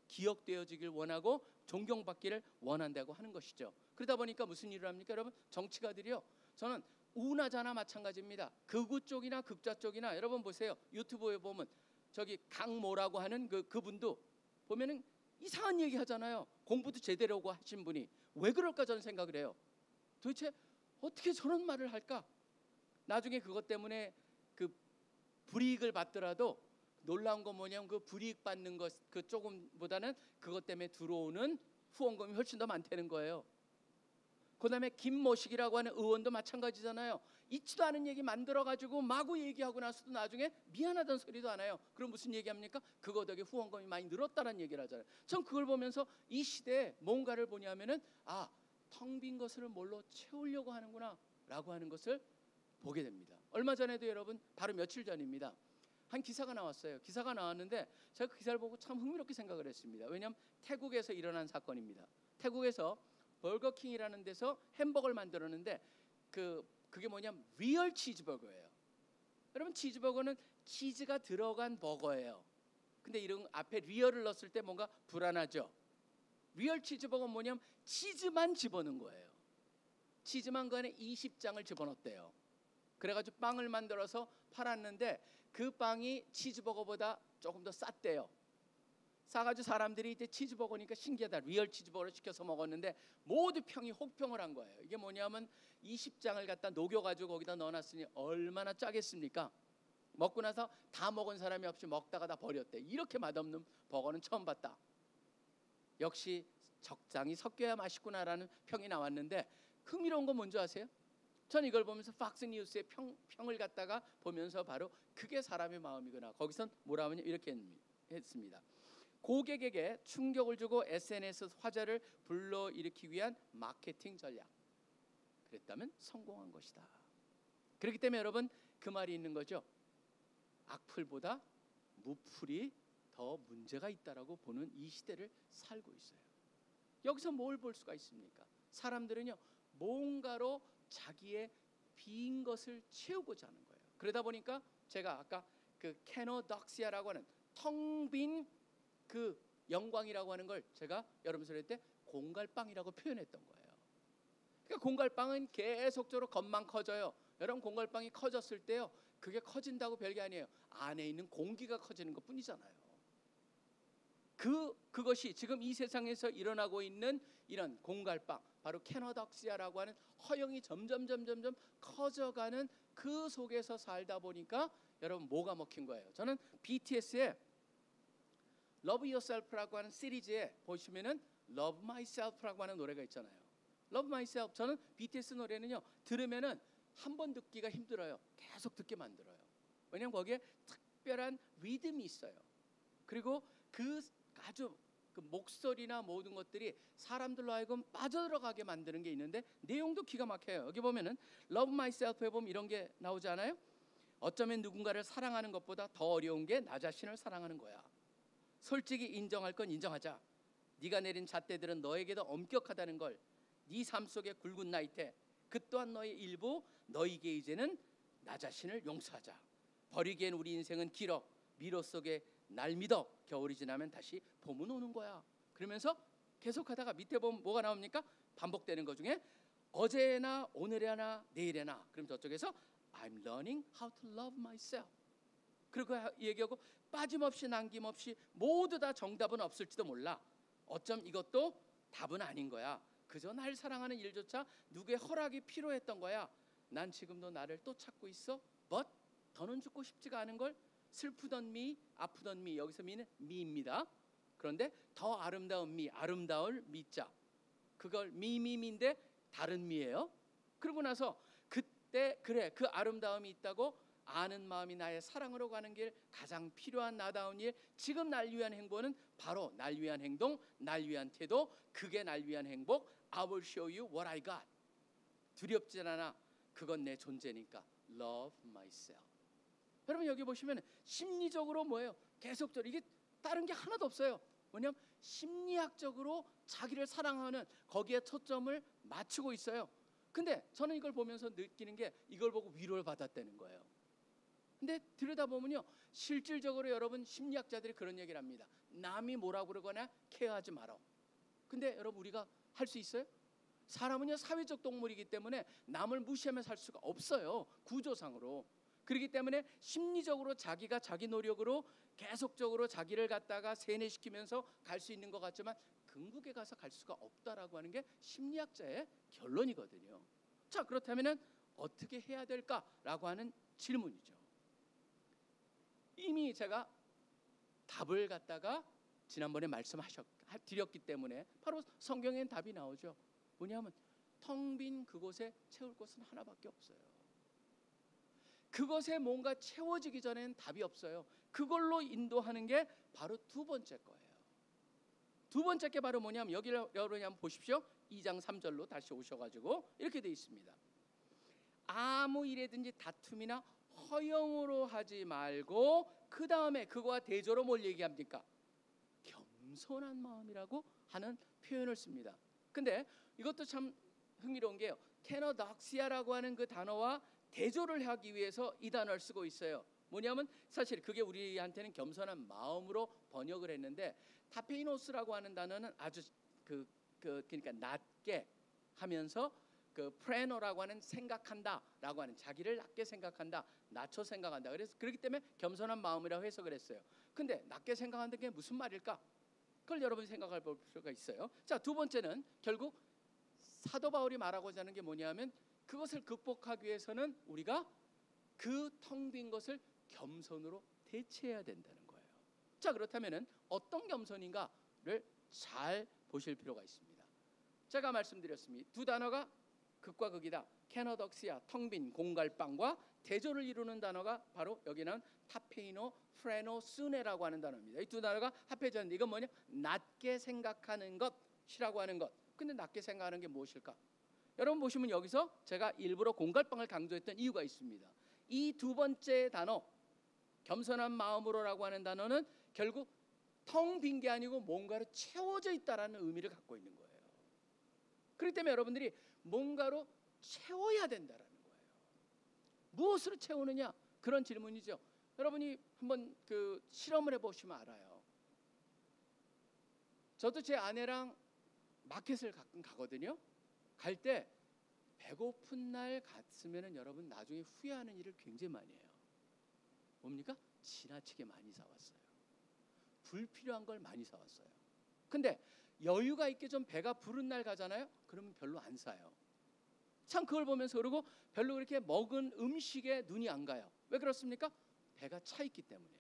기억되어지길 원하고 존경받기를 원한다고 하는 것이죠. 그러다 보니까 무슨 일을 합니까? 여러분, 정치가들이요, 저는 우나자나 마찬가지입니다. 극우 쪽이나 극좌 쪽이나 여러분 보세요. 유튜브에 보면 저기 강모라고 하는 그분도 보면은 이상한 얘기 하잖아요. 공부도 제대로 하신 분이. 왜 그럴까 저는 생각을 해요. 도대체 어떻게 저런 말을 할까? 나중에 그것 때문에 그 불이익을 받더라도 놀라운 건 뭐냐면 그 불이익 받는 것 그 조금보다는 그것 때문에 들어오는 후원금이 훨씬 더 많다는 거예요. 그다음에 김모식이라고 하는 의원도 마찬가지잖아요. 있지도 않은 얘기 만들어가지고 마구 얘기하고 나서도 나중에 미안하다는 소리도 안 해요. 그럼 무슨 얘기합니까? 그거 덕에 후원금이 많이 늘었다는 얘기를 하잖아요. 전 그걸 보면서 이 시대에 뭔가를 보냐면은 텅 빈 것을 뭘로 채우려고 하는구나 라고 하는 것을 보게 됩니다. 얼마 전에도 여러분, 바로 며칠 전입니다. 한 기사가 나왔어요. 기사가 나왔는데 제가 그 기사를 보고 참 흥미롭게 생각을 했습니다. 왜냐하면 태국에서 일어난 사건입니다. 태국에서 버거킹이라는 데서 햄버거를 만들었는데 그게 뭐냐면 리얼 치즈버거예요. 여러분, 치즈버거는 치즈가 들어간 버거예요. 근데 이런 앞에 리얼을 넣었을 때 뭔가 불안하죠. 리얼 치즈버거는 뭐냐면 치즈만 집어넣은 거예요. 치즈만 그 안에 20장을 집어넣었대요. 그래가지고 빵을 만들어서 팔았는데 그 빵이 치즈버거보다 조금 더 쌌대요. 싸가지고 사람들이 이제 치즈버거니까 신기하다, 리얼 치즈버거를 시켜서 먹었는데 모두 평이 혹평을 한 거예요. 이게 뭐냐면 20장을 갖다 녹여가지고 거기다 넣어놨으니 얼마나 짜겠습니까? 먹고 나서 다 먹은 사람이 없이 먹다가 다 버렸대. 이렇게 맛없는 버거는 처음 봤다. 역시 적당히 섞여야 맛있구나라는 평이 나왔는데, 흥미로운 건 뭔지 아세요? 전 이걸 보면서 팍스뉴스의 평을 갖다가 보면서 바로 그게 사람의 마음이구나. 거기선 뭐라 하면 이렇게 했습니다. 고객에게 충격을 주고 SNS 화제를 불러일으키기 위한 마케팅 전략. 그랬다면 성공한 것이다. 그렇기 때문에 여러분, 그 말이 있는 거죠. 악플보다 무플이 더 문제가 있다라고 보는 이 시대를 살고 있어요. 여기서 뭘 볼 수가 있습니까? 사람들은요, 뭔가로 자기의 빈 것을 채우고자 하는 거예요. 그러다 보니까 제가 아까 그 캐노덕시아라고 하는 텅 빈 그 영광이라고 하는 걸 제가 여러분들 할 때 공갈빵이라고 표현했던 거예요. 그러니까 공갈빵은 계속적으로 겉만 커져요. 여러분, 공갈빵이 커졌을 때요, 그게 커진다고 별게 아니에요. 안에 있는 공기가 커지는 것 뿐이잖아요. 그것이 지금 이 세상에서 일어나고 있는 이런 공갈빵, 바로 캐노덕시아라고 하는 허영이 점점 커져가는 그 속에서 살다 보니까 여러분, 뭐가 먹힌 거예요? 저는 BTS의 Love Yourself라고 하는 시리즈에 보시면은 Love Myself라고 하는 노래가 있잖아요. Love Myself, 저는 BTS 노래는요, 들으면은 한 번 듣기가 힘들어요. 계속 듣게 만들어요. 왜냐하면 거기에 특별한 리듬이 있어요. 그리고 그 아주 그 목소리나 모든 것들이 사람들로 하여금 빠져들어가게 만드는 게 있는데 내용도 기가 막혀요. 여기 보면은 Love Myself에 보면 이런 게 나오지 않아요? 어쩌면 누군가를 사랑하는 것보다 더 어려운 게 나 자신을 사랑하는 거야. 솔직히 인정할 건 인정하자. 네가 내린 잣대들은 너에게도 엄격하다는 걸. 네 삶 속의 굵은 나이테 그 또한 너의 일부. 너에게 이제는 나 자신을 용서하자. 버리기엔 우리 인생은 길어. 미로 속에 날 믿어. 겨울이 지나면 다시 봄은 오는 거야. 그러면서 계속하다가 밑에 보면 뭐가 나옵니까? 반복되는 것 중에 어제나 오늘이나 내일이나. 그럼 저쪽에서 I'm learning how to love myself. 그리고 얘기하고 빠짐없이 남김없이 모두 다 정답은 없을지도 몰라. 어쩜 이것도 답은 아닌 거야. 그저 날 사랑하는 일조차 누구의 허락이 필요했던 거야. 난 지금도 나를 또 찾고 있어. But 더는 죽고 싶지가 않은 걸. 슬프던 미, 아프던 미, 여기서 미는 미입니다. 그런데 더 아름다운 미, 아름다울 미자, 그걸 미인데 다른 미예요. 그러고 나서 그때 그래, 그 아름다움이 있다고 아는 마음이 나의 사랑으로 가는 길, 가장 필요한 나다운 일, 지금 날 위한 행보는 바로 날 위한 행동, 날 위한 태도, 그게 날 위한 행복. I will show you what I got. 두렵지 않아. 그건 내 존재니까. Love myself. 여러분 여기 보시면 심리적으로 뭐예요? 계속적으로 이게 다른 게 하나도 없어요. 뭐냐면 심리학적으로 자기를 사랑하는 거기에 초점을 맞추고 있어요. 근데 저는 이걸 보면서 느끼는 게 이걸 보고 위로를 받았다는 거예요. 근데 들여다보면요, 실질적으로 여러분 심리학자들이 그런 얘기를 합니다. 남이 뭐라고 그러거나 케어하지 마라. 근데 여러분 우리가 할 수 있어요? 사람은요 사회적 동물이기 때문에 남을 무시하며 살 수가 없어요, 구조상으로. 그렇기 때문에 심리적으로 자기가 자기 노력으로 계속적으로 자기를 갖다가 세뇌시키면서 갈 수 있는 것 같지만 궁극에 가서 갈 수가 없다라고 하는 게 심리학자의 결론이거든요. 자, 그렇다면 어떻게 해야 될까라고 하는 질문이죠. 이미 제가 답을 갖다가 지난번에 드렸기 때문에 바로 성경엔 답이 나오죠. 뭐냐면 텅 빈 그곳에 채울 곳은 하나밖에 없어요. 그것에 뭔가 채워지기 전엔 답이 없어요. 그걸로 인도하는 게 바로 두 번째 거예요. 두 번째 게 바로 뭐냐면 여기를 여러분이 한번 보십시오. 2장 3절로 다시 오셔가지고 이렇게 돼 있습니다. 아무 일에든지 다툼이나 허영으로 하지 말고 그 다음에 그거와 대조로 뭘 얘기합니까? 겸손한 마음이라고 하는 표현을 씁니다. 근데 이것도 참 흥미로운 게요, 케노덕시아라고 하는 그 단어와 대조를 하기 위해서 이 단어를 쓰고 있어요. 뭐냐면 사실 그게 우리한테는 겸손한 마음으로 번역을 했는데, 타페이노스라고 하는 단어는 아주 그러니까 낮게 하면서 그 프레노라고 하는 생각한다라고 하는, 자기를 낮게 생각한다, 낮춰 생각한다. 그래서 그렇기 때문에 겸손한 마음이라고 해석을 했어요. 근데 낮게 생각한다는 게 무슨 말일까? 그걸 여러분이 생각할 필요가 있어요. 자, 두 번째는 결국 사도 바울이 말하고자 하는 게 뭐냐면 그것을 극복하기 위해서는 우리가 그 텅 빈 것을 겸손으로 대체해야 된다는 거예요. 자, 그렇다면 어떤 겸손인가를 잘 보실 필요가 있습니다. 제가 말씀드렸습니다. 두 단어가 극과 극이다. 케노덕시아, 텅 빈 공갈빵과 대조를 이루는 단어가 바로 여기는 타페이노, 프레노, 스네라고 하는 단어입니다. 이 두 단어가 합해졌는데 이건 뭐냐? 낮게 생각하는 것이라고 하는 것. 근데 낮게 생각하는 게 무엇일까? 여러분 보시면 여기서 제가 일부러 공갈빵을 강조했던 이유가 있습니다. 이 두 번째 단어, 겸손한 마음으로라고 하는 단어는 결국 텅 빈 게 아니고 뭔가로 채워져 있다라는 의미를 갖고 있는 거예요. 그렇기 때문에 여러분들이 뭔가로 채워야 된다라는 거예요. 무엇으로 채우느냐? 그런 질문이죠. 여러분이 한번 그 실험을 해보시면 알아요. 저도 제 아내랑 마켓을 가끔 가거든요. 갈 때 배고픈 날 갔으면은 여러분 나중에 후회하는 일을 굉장히 많이 해요. 뭡니까? 지나치게 많이 사왔어요. 불필요한 걸 많이 사왔어요. 근데 여유가 있게 좀 배가 부른 날 가잖아요. 그러면 별로 안 사요. 참 그걸 보면서 그러고 별로 그렇게 먹은 음식에 눈이 안 가요. 왜 그렇습니까? 배가 차 있기 때문이에요.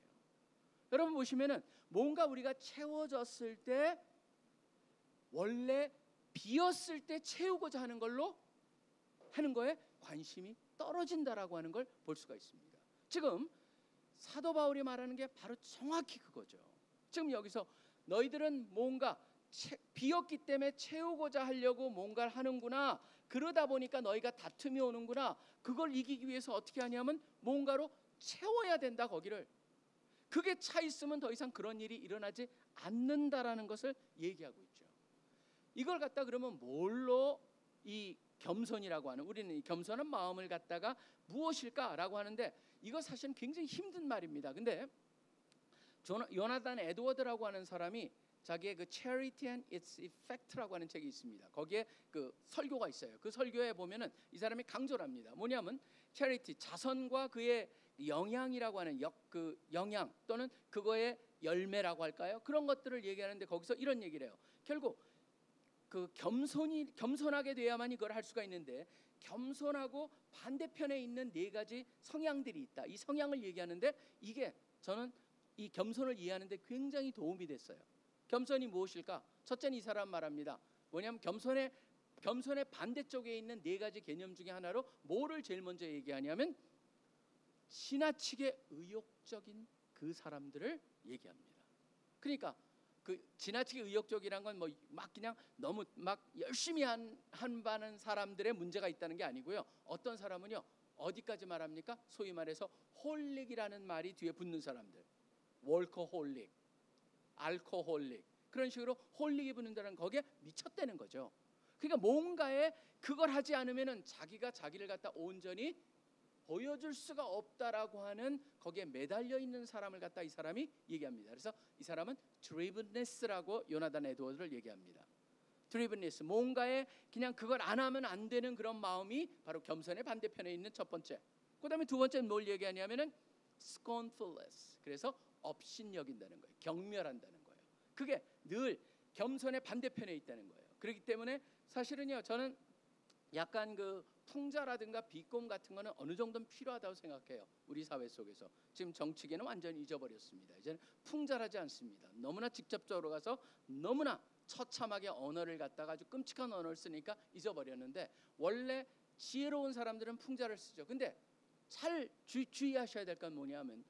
여러분 보시면은 뭔가 우리가 채워졌을 때 원래 비었을 때 채우고자 하는 걸로 하는 거에 관심이 떨어진다라고 하는 걸 볼 수가 있습니다. 지금 사도 바울이 말하는 게 바로 정확히 그거죠. 지금 여기서 너희들은 뭔가 비었기 때문에 채우고자 하려고 뭔가를 하는구나. 그러다 보니까 너희가 다툼이 오는구나. 그걸 이기기 위해서 어떻게 하냐면 뭔가로 채워야 된다, 거기를. 그게 차 있으면 더 이상 그런 일이 일어나지 않는다라는 것을 얘기하고 있죠. 이걸 갖다 그러면 뭘로 이 겸손이라고 하는, 우리는 이 겸손한 마음을 갖다가 무엇일까라고 하는데 이거 사실은 굉장히 힘든 말입니다. 근데 요나단 에드워드라고 하는 사람이 자기의 그 Charity and Its Effect라고 하는 책이 있습니다. 거기에 그 설교가 있어요. 그 설교에 보면은 이 사람이 강조를 합니다. 뭐냐면 Charity, 자선과 그의 영향이라고 하는 그 영향 또는 그거의 열매라고 할까요? 그런 것들을 얘기하는데 거기서 이런 얘기를 해요. 결국 그 겸손하게 돼야만이 그걸 할 수가 있는데 겸손하고 반대편에 있는 네 가지 성향들이 있다. 이 성향을 얘기하는데 이게 저는 이 겸손을 이해하는데 굉장히 도움이 됐어요. 겸손이 무엇일까? 첫째는 이 사람 말합니다. 뭐냐면 겸손의 반대쪽에 있는 네 가지 개념 중에 하나로 뭐를 제일 먼저 얘기하냐면 지나치게 의욕적인 그 사람들을 얘기합니다. 그러니까 그 지나치게 의욕적이란 건 뭐 막 그냥 너무 막 열심히 하는 사람들의 문제가 있다는 게 아니고요. 어떤 사람은요 어디까지 말합니까? 소위 말해서 홀릭이라는 말이 뒤에 붙는 사람들, 월커홀릭, 알코홀릭, 그런 식으로 홀릭이 붙는다는 거기에 미쳤다는 거죠. 그러니까 뭔가에 그걸 하지 않으면은 자기가 자기를 갖다 온전히 보여줄 수가 없다라고 하는 거기에 매달려 있는 사람을 갖다 이 사람이 얘기합니다. 그래서 이 사람은 drivenness라고 요나단 에드워드를 얘기합니다. drivenness, 뭔가에 그냥 그걸 안 하면 안 되는 그런 마음이 바로 겸손의 반대편에 있는 첫 번째. 그다음에 두 번째는 뭘 얘기하냐면은 scornfulness, 그래서 업신여긴다는 거예요. 경멸한다는 거예요. 그게 늘 겸손의 반대편에 있다는 거예요. 그렇기 때문에 사실은요, 저는 약간 그 풍자라든가 비꼼 같은 거는 어느 정도는 필요하다고 생각해요. 우리 사회 속에서 지금 정치계는 완전히 잊어버렸습니다. 이제는 풍자하지 않습니다. 너무나 직접적으로 가서 너무나 처참하게 언어를 갖다가 아주 끔찍한 언어를 쓰니까 잊어버렸는데, 원래 지혜로운 사람들은 풍자를 쓰죠. 근데 잘 주의하셔야 될 건 뭐냐면,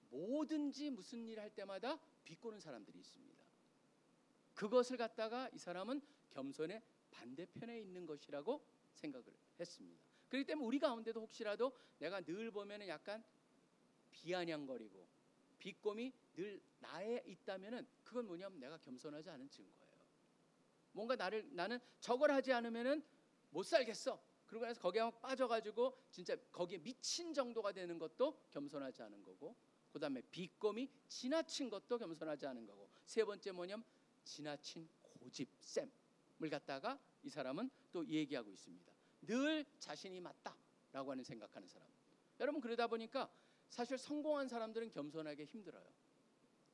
뭐든지 무슨 일 할 때마다 비꼬는 사람들이 있습니다. 그것을 갖다가 이 사람은 겸손의 반대편에 있는 것이라고 생각을 했습니다. 그렇기 때문에 우리 가운데도 혹시라도 내가 늘 보면은 약간 비아냥거리고 비꼼이 늘 나에 있다면은 그건 뭐냐면 내가 겸손하지 않은 증거예요. 뭔가 나는 저걸 하지 않으면은 못 살겠어. 그러고 나서 거기에 막 빠져가지고 진짜 거기에 미친 정도가 되는 것도 겸손하지 않은 거고, 그다음에 비꼼이 지나친 것도 겸손하지 않은 거고, 세 번째 뭐냐면 지나친 고집셈을 갖다가 이 사람은 또 얘기하고 있습니다. 늘 자신이 맞다라고 하는 생각하는 사람. 여러분, 그러다 보니까 사실 성공한 사람들은 겸손하기 힘들어요.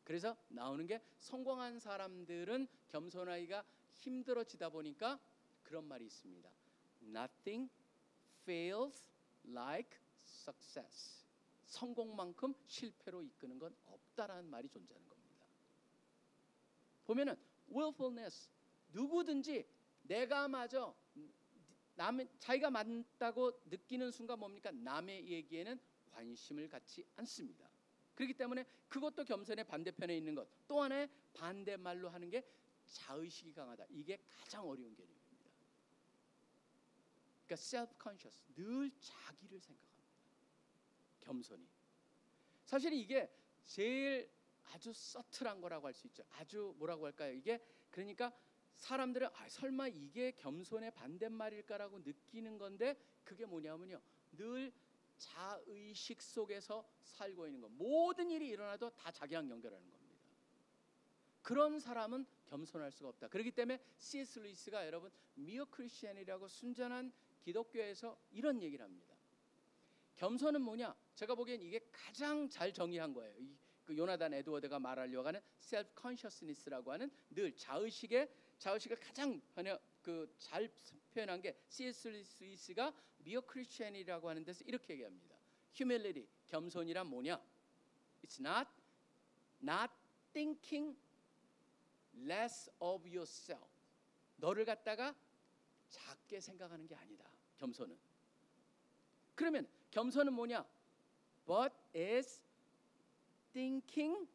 그래서 나오는 게, 성공한 사람들은 겸손하기가 힘들어지다 보니까 그런 말이 있습니다. Nothing fails like success. 성공만큼 실패로 이끄는 건 없다라는 말이 존재하는 겁니다. 보면은 willfulness, 누구든지 내가 마저 자기가 맞다고 느끼는 순간 뭡니까? 남의 얘기에는 관심을 갖지 않습니다. 그렇기 때문에 그것도 겸손의 반대편에 있는 것. 또 하나의 반대말로 하는 게 자의식이 강하다. 이게 가장 어려운 개념입니다. 그러니까 self-conscious, 늘 자기를 생각합니다. 겸손이. 사실 이게 제일 아주 서툴한 거라고 할 수 있죠. 아주 뭐라고 할까요? 이게 그러니까 사람들은 설마 이게 겸손의 반대말일까라고 느끼는 건데, 그게 뭐냐면요, 늘 자의식 속에서 살고 있는 것. 모든 일이 일어나도 다 자기랑 연결하는 겁니다. 그런 사람은 겸손할 수가 없다. 그렇기 때문에 C.S. 루이스가 여러분 미어 크리스천이라고 순전한 기독교에서 이런 얘기를 합니다. 겸손은 뭐냐? 제가 보기엔 이게 가장 잘 정의한 거예요. 그 요나단 에드워드가 말하려고 하는 self consciousness라고 하는 늘 자의식을 가장 잘 표현한 게 C.S. 루이스가 미어 크리스천이라고 하는 데서 이렇게 얘기합니다. humility, 겸손이란 뭐냐? It's not thinking less of yourself. 너를 갖다가 작게 생각하는 게 아니다. 겸손은. 그러면 겸손은 뭐냐? But is thinking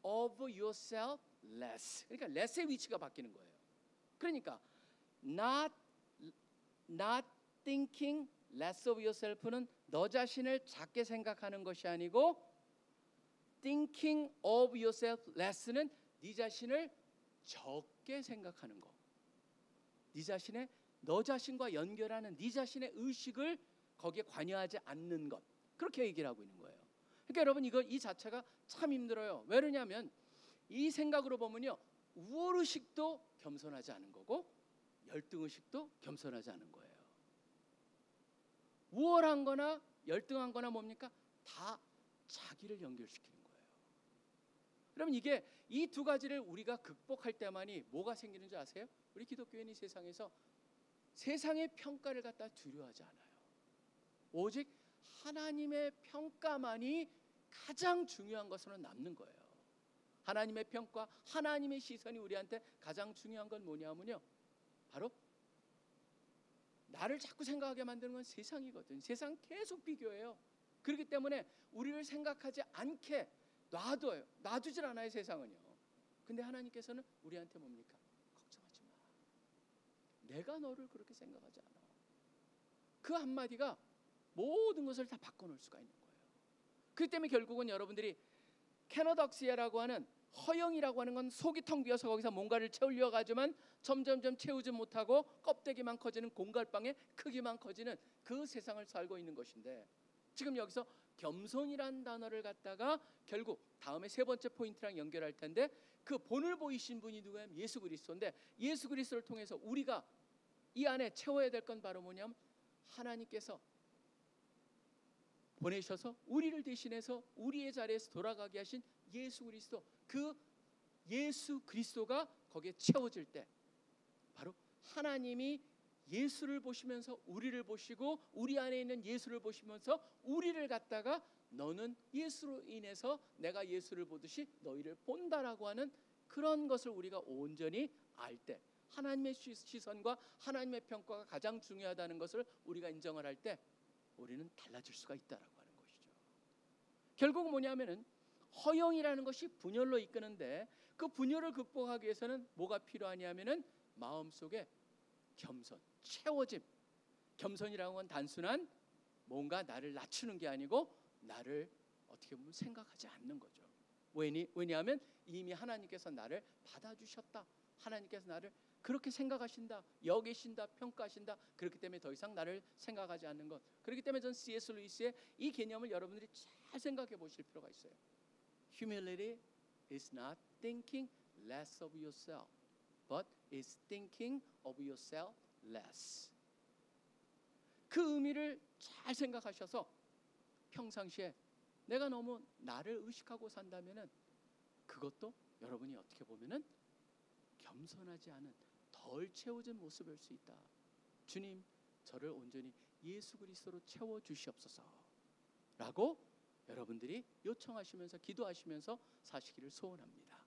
of yourself less. 그러니까 less의 위치가 바뀌는 거예요. 그러니까 not thinking less of yourself는 너 자신을 작게 생각하는 것이 아니고, thinking of yourself less는 네 자신을 적게 생각하는 거. 너 자신과 연결하는 네 자신의 의식을 거기에 관여하지 않는 것. 그렇게 얘기를 하고 있는 거예요. 그러니까 여러분, 이 자체가 참 힘들어요. 왜 그러냐면 이 생각으로 보면요, 우월의식도 겸손하지 않은 거고 열등의식도 겸손하지 않은 거예요. 우월한 거나 열등한 거나 뭡니까? 다 자기를 연결시키는 거예요. 그러면 이게 이 두 가지를 우리가 극복할 때만이 뭐가 생기는 줄 아세요? 우리 기독교인이 세상에서 세상의 평가를 갖다 두려워하지 않아요. 오직 하나님의 평가만이 가장 중요한 것으로 남는 거예요. 하나님의 평가, 하나님의 시선이 우리한테 가장 중요한 건 뭐냐면요, 바로 나를 자꾸 생각하게 만드는 건 세상이거든. 세상 계속 비교해요. 그렇기 때문에 우리를 생각하지 않게 놔두질 않아요, 세상은요. 근데 하나님께서는 우리한테 뭡니까? 걱정하지 마. 내가 너를 그렇게 생각하지 않아. 그 한마디가 모든 것을 다 바꿔놓을 수가 있는 거예요. 그렇기 때문에 결국은 여러분들이 캐노덕시아라고 하는 허영이라고 하는 건 속이 텅 비어서 거기서 뭔가를 채우려고 하지만 점점점 채우지 못하고 껍데기만 커지는 공갈빵의 크기만 커지는 그 세상을 살고 있는 것인데, 지금 여기서 겸손이란 단어를 갖다가 결국 다음에 세 번째 포인트랑 연결할 텐데, 그 본을 보이신 분이 누구냐면 예수 그리스도인데, 예수 그리스도를 통해서 우리가 이 안에 채워야 될 건 바로 뭐냐면 하나님께서 보내셔서 우리를 대신해서 우리의 자리에서 돌아가게 하신 예수 그리스도, 그 예수 그리스도가 거기에 채워질 때 바로 하나님이 예수를 보시면서 우리를 보시고 우리 안에 있는 예수를 보시면서 우리를 갖다가 너는 예수로 인해서 내가 예수를 보듯이 너희를 본다라고 하는 그런 것을 우리가 온전히 알 때, 하나님의 시선과 하나님의 평가가 가장 중요하다는 것을 우리가 인정을 할 때 우리는 달라질 수가 있다라고 하는 것이죠. 결국 뭐냐면은 허영이라는 것이 분열로 이끄는데, 그 분열을 극복하기 위해서는 뭐가 필요하냐면은 마음속에 겸손, 채워짐. 겸손이라는 건 단순한 뭔가 나를 낮추는 게 아니고 나를 어떻게 보면 생각하지 않는 거죠. 왜냐하면 이미 하나님께서 나를 받아주셨다. 하나님께서 나를 그렇게 생각하신다, 여기신다, 평가하신다. 그렇기 때문에 더 이상 나를 생각하지 않는 것. 그렇기 때문에 전 C.S. 루이스의 이 개념을 여러분들이 잘 생각해 보실 필요가 있어요. Humility is not thinking less of yourself, but is thinking of yourself less. 그 의미를 잘 생각하셔서 평상시에 내가 너무 나를 의식하고 산다면은 그것도 여러분이 어떻게 보면은 겸손하지 않은 덜 채워진 모습일 수 있다. 주님, 저를 온전히 예수 그리스도로 채워 주시옵소서라고 여러분들이 요청하시면서 기도하시면서 사시기를 소원합니다.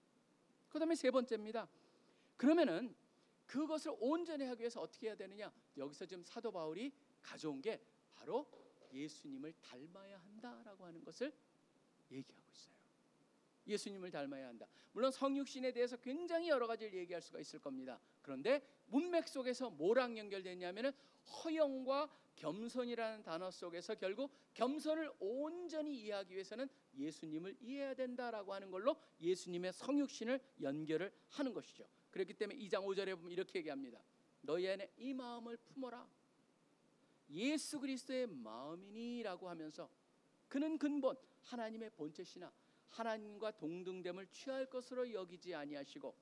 그다음에 세 번째입니다. 그러면은 그것을 온전히 하기 위해서 어떻게 해야 되느냐? 여기서 지금 사도 바울이 가져온 게 바로 예수님을 닮아야 한다라고 하는 것을 얘기하고 있어요. 예수님을 닮아야 한다. 물론 성육신에 대해서 굉장히 여러 가지를 얘기할 수가 있을 겁니다. 그런데 문맥 속에서 뭐랑 연결되냐면은 허영과 겸손이라는 단어 속에서 결국 겸손을 온전히 이해하기 위해서는 예수님을 이해해야 된다라고 하는 걸로 예수님의 성육신을 연결을 하는 것이죠. 그렇기 때문에 2장 5절에 보면 이렇게 얘기합니다. 너희 안에 이 마음을 품어라. 예수 그리스도의 마음이니라고 하면서 그는 근본 하나님의 본체시나 하나님과 동등됨을 취할 것으로 여기지 아니하시고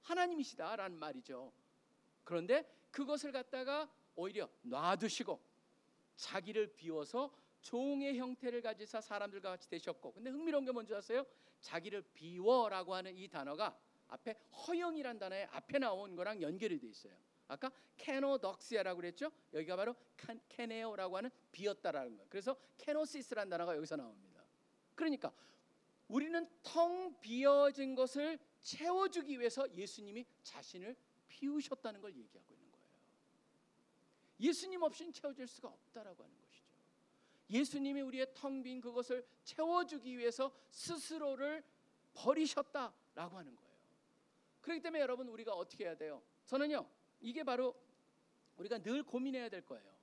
하나님이시다라는 말이죠. 그런데 그것을 갖다가 오히려 놔두시고 자기를 비워서 종의 형태를 가지사 사람들과 같이 되셨고, 근데 흥미로운 게 뭔지 아세요? 자기를 비워라고 하는 이 단어가 앞에 허영이란 단어에 앞에 나온 거랑 연결이 돼 있어요. 아까 캐노덕시아라고 그랬죠? 여기가 바로 캐네오라고 하는 비었다라는 거예요. 그래서 캐노시스라는 단어가 여기서 나옵니다. 그러니까 우리는 텅 비어진 것을 채워주기 위해서 예수님이 자신을 비우셨다는 걸 얘기하고 있는 거예요. 예수님 없이는 채워질 수가 없다라고 하는 것이죠. 예수님이 우리의 텅 빈 그것을 채워주기 위해서 스스로를 버리셨다라고 하는 거예요. 그렇기 때문에 여러분 우리가 어떻게 해야 돼요? 저는요, 이게 바로 우리가 늘 고민해야 될 거예요.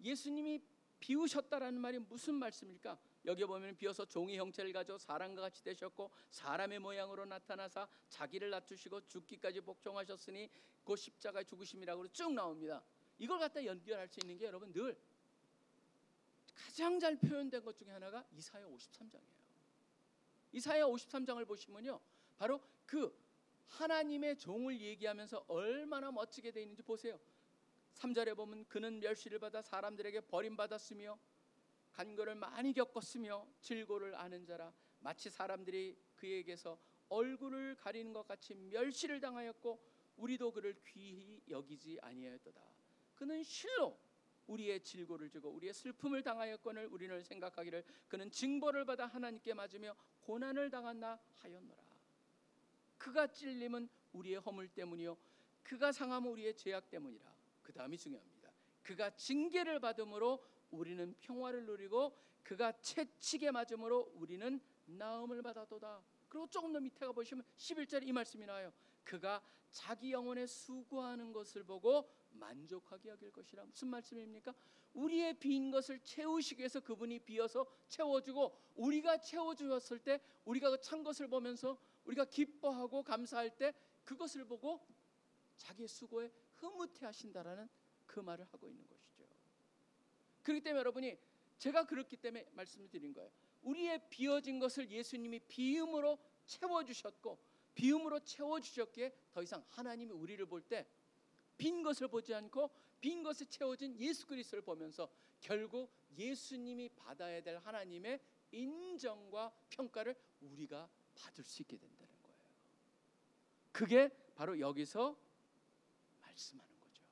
예수님이 비우셨다라는 말이 무슨 말씀일까? 여기 보면 비어서 종의 형체를 가져 사람과 같이 되셨고 사람의 모양으로 나타나사 자기를 낮추시고 죽기까지 복종하셨으니 곧 십자가의 죽으심이라고 쭉 나옵니다. 이걸 갖다 연결할 수 있는 게 여러분 늘 가장 잘 표현된 것 중에 하나가 이사야 53장이에요. 이사야 53장을 보시면요, 바로 그 하나님의 종을 얘기하면서 얼마나 멋지게 되어 있는지 보세요. 3절에 보면 그는 멸시를 받아 사람들에게 버림받았으며 간거를 많이 겪었으며 질고를 아는 자라 마치 사람들이 그에게서 얼굴을 가리는 것 같이 멸시를 당하였고 우리도 그를 귀히 여기지 아니하였도다. 그는 실로 우리의 질고를 지고 우리의 슬픔을 당하였거늘 우리는 생각하기를 그는 징벌을 받아 하나님께 맞으며 고난을 당한다 하였노라. 그가 찔림은 우리의 허물 때문이요 그가 상함은 우리의 죄악 때문이라. 그 다음이 중요합니다. 그가 징계를 받음으로 우리는 평화를 누리고 그가 채찍에 맞음으로 우리는 나음을 받았도다. 그리고 조금 더 밑에 가보시면 11절에 이 말씀이 나와요. 그가 자기 영혼에 수고하는 것을 보고 만족하게 여길 것이라. 무슨 말씀입니까? 우리의 빈 것을 채우시기 위해서 그분이 비어서 채워주고, 우리가 채워주었을 때 우리가 그 찬 것을 보면서 우리가 기뻐하고 감사할 때 그것을 보고 자기의 수고에 흐뭇해 하신다라는 그 말을 하고 있는 것이죠. 그렇기 때문에 여러분이, 제가 그렇기 때문에 말씀을 드린 거예요. 우리의 비어진 것을 예수님이 비음으로 채워주셨고, 비음으로 채워주셨기에 더 이상 하나님이 우리를 볼 때 빈 것을 보지 않고 빈 것에 채워진 예수 그리스도를 보면서 결국 예수님이 받아야 될 하나님의 인정과 평가를 우리가 받을 수 있게 된다는 거예요. 그게 바로 여기서 말씀하는 거죠.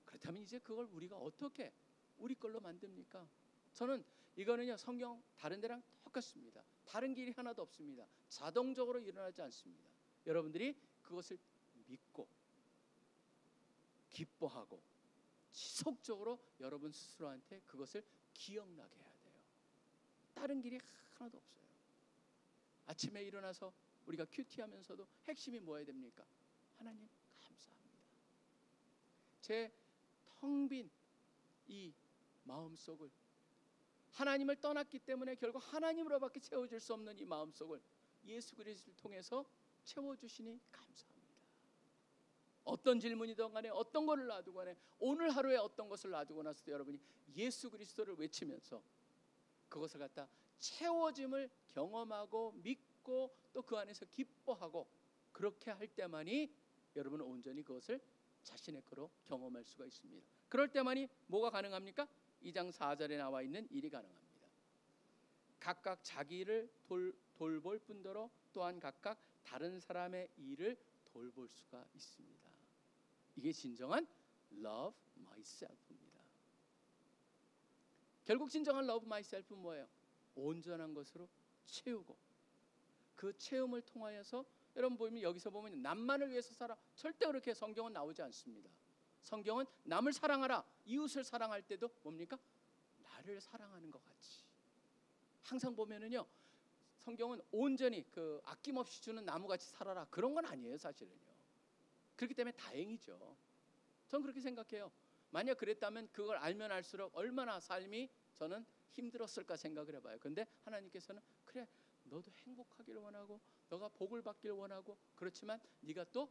그렇다면 이제 그걸 우리가 어떻게 우리 걸로 만듭니까? 저는 이거는요, 성경 다른 데랑 똑같습니다. 다른 길이 하나도 없습니다. 자동적으로 일어나지 않습니다. 여러분들이 그것을 믿고 기뻐하고 지속적으로 여러분 스스로한테 그것을 기억나게 해야 돼요. 다른 길이 하나도 없어요. 아침에 일어나서 우리가 큐티하면서도 핵심이 뭐여야 됩니까? 하나님 감사합니다. 제 텅 빈 이 마음속을, 하나님을 떠났기 때문에 결국 하나님으로밖에 채워줄 수 없는 이 마음속을 예수 그리스도를 통해서 채워주시니 감사합니다. 어떤 질문이든 간에, 어떤 것을 놔두고 간에, 오늘 하루에 어떤 것을 놔두고 나서도 여러분이 예수 그리스도를 외치면서 그것을 갖다 채워짐을 경험하고 믿고 또 그 안에서 기뻐하고, 그렇게 할 때만이 여러분은 온전히 그것을 자신의 거로 경험할 수가 있습니다. 그럴 때만이 뭐가 가능합니까? 2장 4절에 나와 있는 일이 가능합니다. 각각 자기 일을 돌볼 뿐더러 또한 각각 다른 사람의 일을 돌볼 수가 있습니다. 이게 진정한 love myself입니다. 결국 진정한 love myself는 뭐예요? 온전한 것으로 채우고, 그 채움을 통하여서, 여러분 보면 여기서 보면 남만을 위해서 살아, 절대 그렇게 성경은 나오지 않습니다. 성경은 남을 사랑하라, 이웃을 사랑할 때도 뭡니까? 나를 사랑하는 것 같이. 항상 보면은요, 성경은 온전히 그 아낌없이 주는 나무같이 살아라, 그런 건 아니에요, 사실은요. 그렇기 때문에 다행이죠. 전 그렇게 생각해요. 만약 그랬다면 그걸 알면 알수록 얼마나 삶이 저는 힘들었을까 생각을 해봐요. 근데 하나님께서는 그래, 너도 행복하기를 원하고 너가 복을 받기를 원하고, 그렇지만 네가 또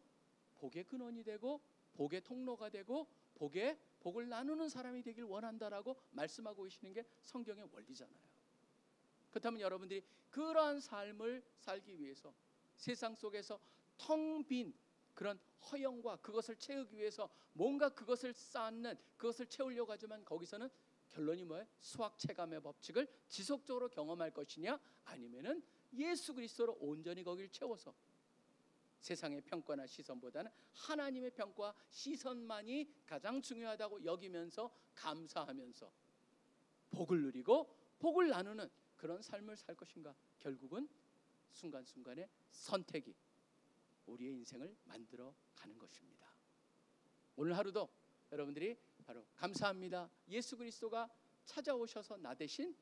복의 근원이 되고 복의 통로가 되고 복을 나누는 사람이 되길 원한다라고 말씀하고 계시는 게 성경의 원리잖아요. 그렇다면 여러분들이 그러한 삶을 살기 위해서 세상 속에서 텅 빈 그런 허영과 그것을 채우기 위해서 뭔가 그것을 쌓는, 그것을 채우려고 하지만 거기서는 결론이 뭐예요? 수학 체감의 법칙을 지속적으로 경험할 것이냐, 아니면은 예수 그리스도로 온전히 거기를 채워서 세상의 평가나 시선보다는 하나님의 평가와 시선만이 가장 중요하다고 여기면서 감사하면서 복을 누리고 복을 나누는 그런 삶을 살 것인가. 결국은 순간순간의 선택이 우리의 인생을 만들어 가는 것입니다. 오늘 하루도 여러분들이 바로 감사합니다, 예수 그리스도가 찾아오셔서 나 대신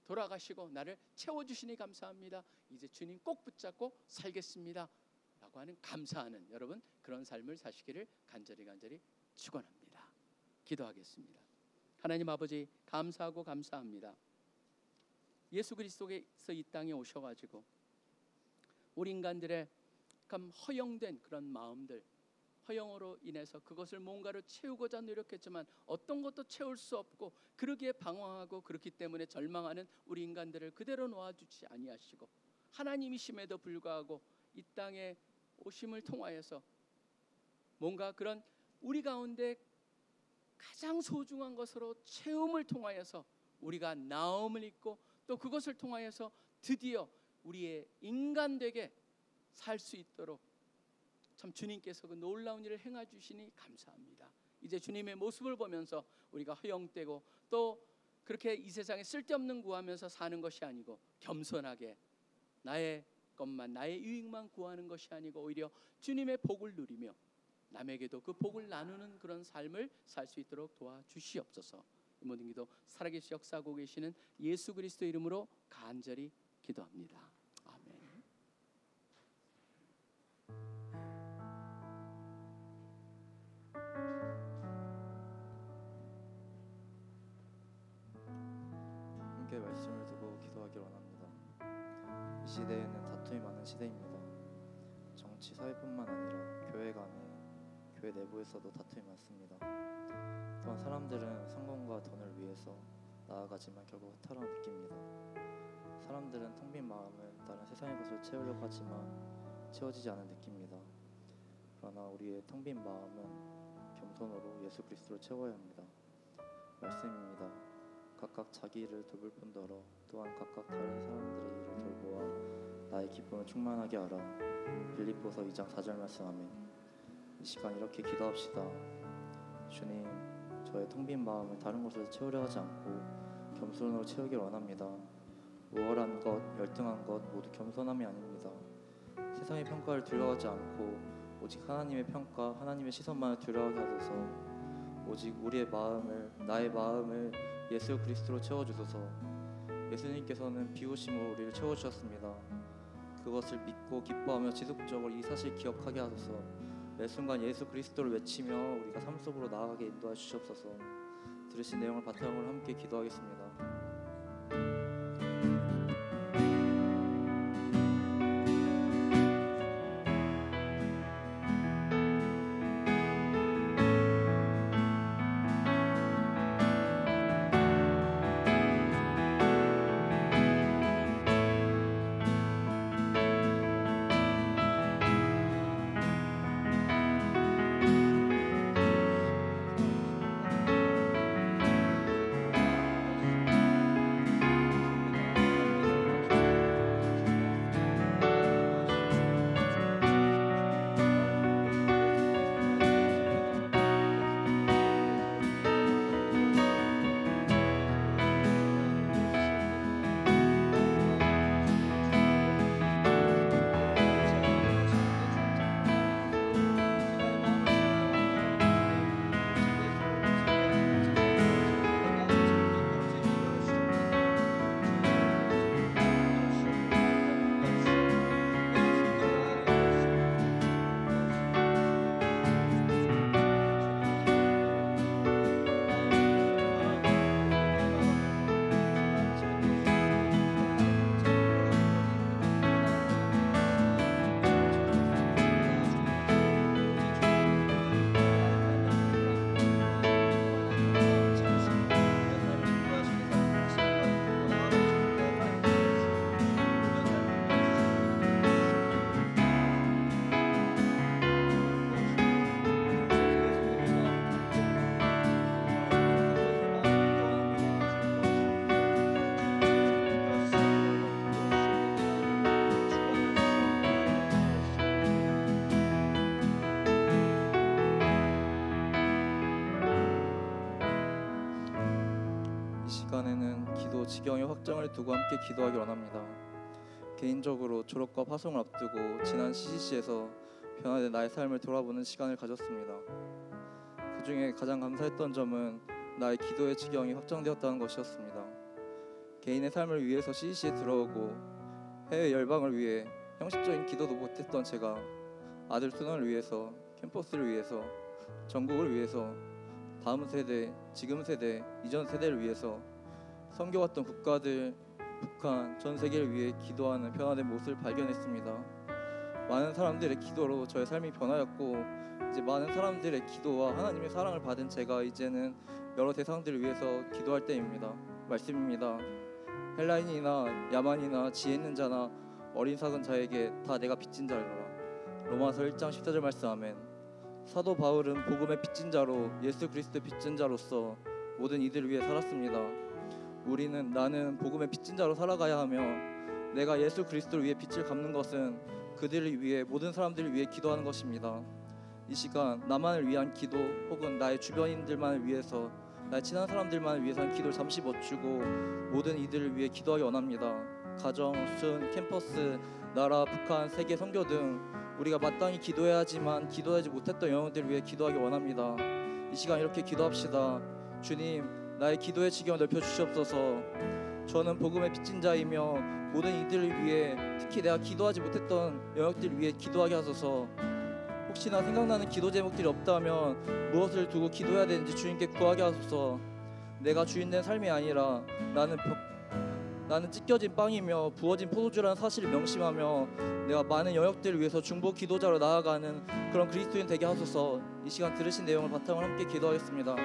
돌아가시고 나를 채워주시니 감사합니다, 이제 주님 꼭 붙잡고 살겠습니다 라고 하는 감사하는 여러분, 그런 삶을 사시기를 간절히 축원합니다. 기도하겠습니다. 하나님 아버지, 감사하고 감사합니다. 예수 그리스도께서 이 땅에 오셔가지고 우리 인간들의 허영된 그런 마음들, 허영으로 인해서 그것을 뭔가로 채우고자 노력했지만 어떤 것도 채울 수 없고 그러기에 방황하고, 그렇기 때문에 절망하는 우리 인간들을 그대로 놓아주지 아니하시고, 하나님이심에도 불구하고 이 땅에 오심을 통하여서 뭔가 그런 우리 가운데 가장 소중한 것으로 채움을 통하여서 우리가 나음을 입고, 또 그것을 통하여서 드디어 우리의 인간되게 살 수 있도록 참 주님께서 그 놀라운 일을 행해 주시니 감사합니다. 이제 주님의 모습을 보면서 우리가 허영되고 또 그렇게 이 세상에 쓸데없는 구하면서 사는 것이 아니고, 겸손하게 나의 것만, 나의 유익만 구하는 것이 아니고 오히려 주님의 복을 누리며 남에게도 그 복을 나누는 그런 삶을 살 수 있도록 도와주시옵소서. 이 모든 기도 살아계시 역사하고 계시는 예수 그리스도 이름으로 간절히 기도합니다. 아멘. 기도하기 원합니다. 이 시대에는 다툼이 많은 시대입니다. 정치, 사회뿐만 아니라 교회 간에, 교회 내부에서도 다툼이 많습니다. 또한 사람들은 성공과 돈을 위해서 나아가지만 결국 허탈함을 느낍니다. 사람들은 텅 빈 마음을 다른 세상의 것을 채우려고 하지만 채워지지 않은 느낍니다. 그러나 우리의 텅 빈 마음은 겸손으로 예수 그리스도를 채워야 합니다. 말씀입니다. 각각 자기 일을 돌볼 뿐더러 또한 각각 다른 사람들의 일을 돌보아 나의 기쁨을 충만하게 하라. 빌립보서 2장 4절 말씀. 아멘. 이 시간 이렇게 기도합시다. 주님, 저의 텅 빈 마음을 다른 곳에서 채우려 하지 않고 겸손으로 채우길 원합니다. 우월한 것, 열등한 것 모두 겸손함이 아닙니다. 세상의 평가를 두려워하지 않고 오직 하나님의 평가, 하나님의 시선만을 두려워하게 하소서. 오직 우리의 마음을, 나의 마음을 예수 그리스도로 채워주소서. 예수님께서는 비우심으로 우리를 채워주셨습니다. 그것을 믿고 기뻐하며 지속적으로 이 사실 기억하게 하소서. 매 순간 예수 그리스도를 외치며 우리가 삶 속으로 나아가게 인도해 주시옵소서. 들으신 내용을 바탕으로 함께 기도하겠습니다. 시간에는 기도 지경의 확정을 두고 함께 기도하기 원합니다. 개인적으로 졸업과 파송을 앞두고 지난 CCC에서 변화된 나의 삶을 돌아보는 시간을 가졌습니다. 그 중에 가장 감사했던 점은 나의 기도의 지경이 확정되었다는 것이었습니다. 개인의 삶을 위해서 CCC에 들어오고 해외 열방을 위해 형식적인 기도도 못했던 제가 아들 수능을 위해서, 캠퍼스를 위해서, 전국을 위해서, 다음 세대, 지금 세대, 이전 세대를 위해서 섬겨왔던 국가들, 북한, 전 세계를 위해 기도하는 변화된 모습을 발견했습니다. 많은 사람들의 기도로 저의 삶이 변화였고, 이제 많은 사람들의 기도와 하나님의 사랑을 받은 제가 이제는 여러 대상들을 위해서 기도할 때입니다. 말씀입니다. 헬라인이나 야만이나 지혜 있는 자나 어린 작은 자에게 다 내가 빚진 자라. 로마서 1장 14절 말씀. 아멘. 사도 바울은 복음의 빚진 자로, 예수 그리스도의 빚진 자로서 모든 이들을 위해 살았습니다. 나는 복음의 빚진 자로 살아가야 하며, 내가 예수 그리스도를 위해 빚을 갚는 것은 그들을 위해, 모든 사람들을 위해 기도하는 것입니다. 이 시간 나만을 위한 기도, 혹은 나의 주변인들만을 위해서, 나의 친한 사람들만을 위해서는 기도를 잠시 멈추고 모든 이들을 위해 기도하기 원합니다. 가정, 순, 캠퍼스, 나라, 북한, 세계, 선교 등 우리가 마땅히 기도해야 하지만 기도하지 못했던 영혼들을 위해 기도하기 원합니다. 이 시간 이렇게 기도합시다. 주님, 나의 기도의 지경을 넓혀주시옵소서. 저는 복음의 빚진 자이며 모든 이들을 위해, 특히 내가 기도하지 못했던 영역들을 위해 기도하게 하소서. 혹시나 생각나는 기도 제목들이 없다면 무엇을 두고 기도해야 되는지 주님께 구하게 하소서. 내가 주인된 삶이 아니라 나는 나는 찢겨진 빵이며 부어진 포도주라는 사실을 명심하며 내가 많은 영역들을 위해서 중보 기도자로 나아가는 그런 그리스도인 되게 하소서. 이 시간 들으신 내용을 바탕으로 함께 기도하겠습니다.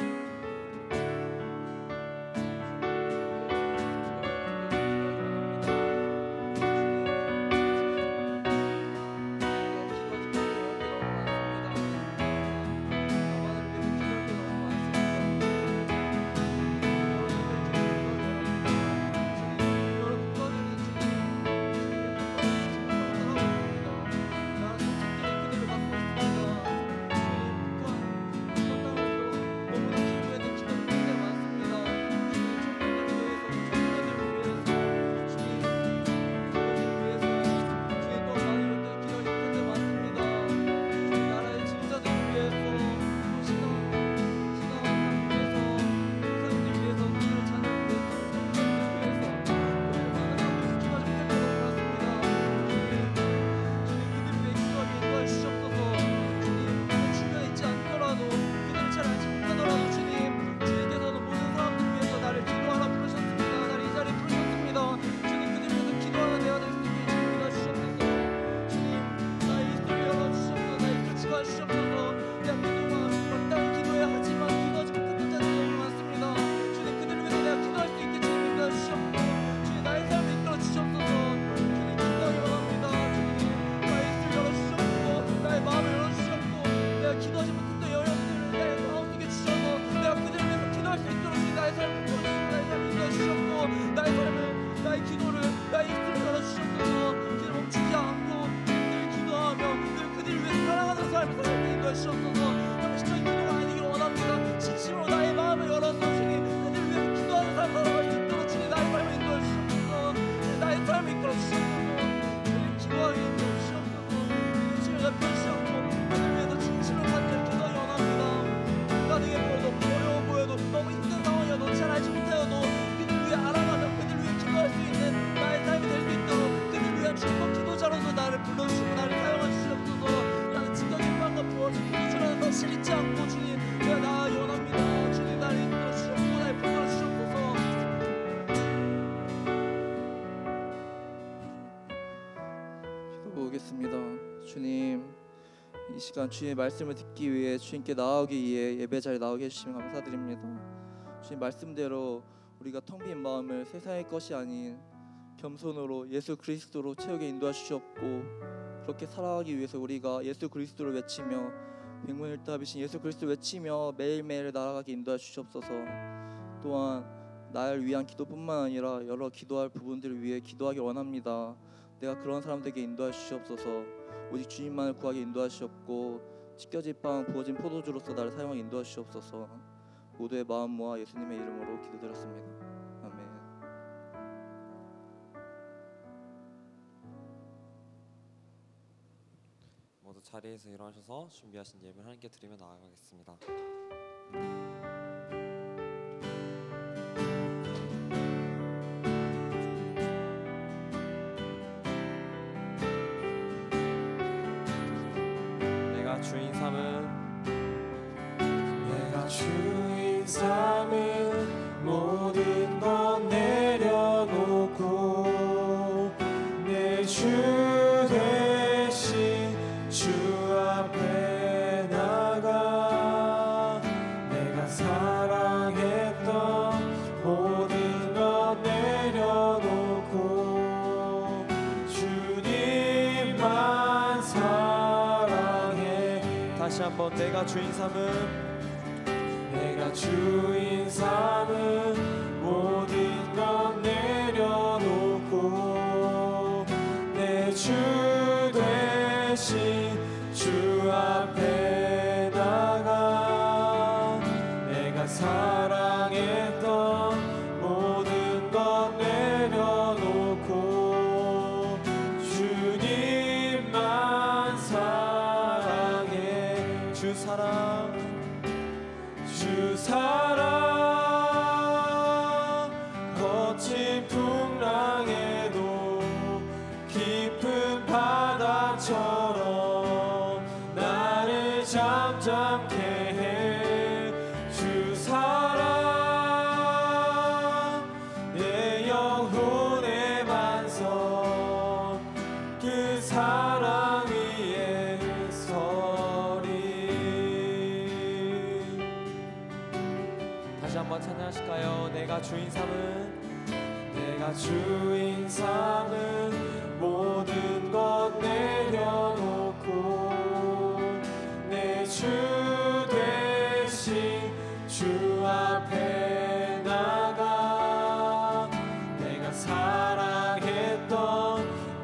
기도하겠습니다. 주님, 이 시간 주님의 말씀을 듣기 위해 주님께 나아오기 위해 예배 자리에 나오게 해주시면 감사드립니다. 주님 말씀대로 우리가 텅 빈 마음을 세상의 것이 아닌 겸손으로 예수 그리스도로 채우게 인도해 주셨고, 그렇게 살아가기 위해서 우리가 예수 그리스도를 외치며 백문일답이신 예수 그리스도 외치며 매일매일 나아가게 인도해 주시옵소서. 또한 나를 위한 기도뿐만 아니라 여러 기도할 부분들을 위해 기도하기 원합니다. 내가 그런 사람들에게 인도해 주시옵소서. 오직 주님만을 구하게 인도해 주시옵고 찢겨진 빵 부어진 포도주로서 나를 사용하게 인도해 주시옵소서. 모두의 마음 모아 예수님의 이름으로 기도드렸습니다. 아멘. 모두 자리에서 일어나셔서 준비하신 예배를 하나님께 드리며 나아가겠습니다. 내가 주인 삼은 모든 것 내려놓고 내 주 대신 주 앞에 나가 내가 사랑했던 모든 것 내려놓고 주님만 사랑해. 다시 한번 내가 주인 삼은 모든 것 내려놓고 내 주 대신 주 앞에 나가 내가 사랑했던 모든 것 내려놓고 주님만 사랑해. 주 사랑 거친 풍랑에도 깊은 바다처럼 나를 한번 찬양하실까요? 내가 주인 삼은, 내가 주인 삼은 모든 것 내려놓고 내 주 대신 주 앞에 나가 내가 사랑했던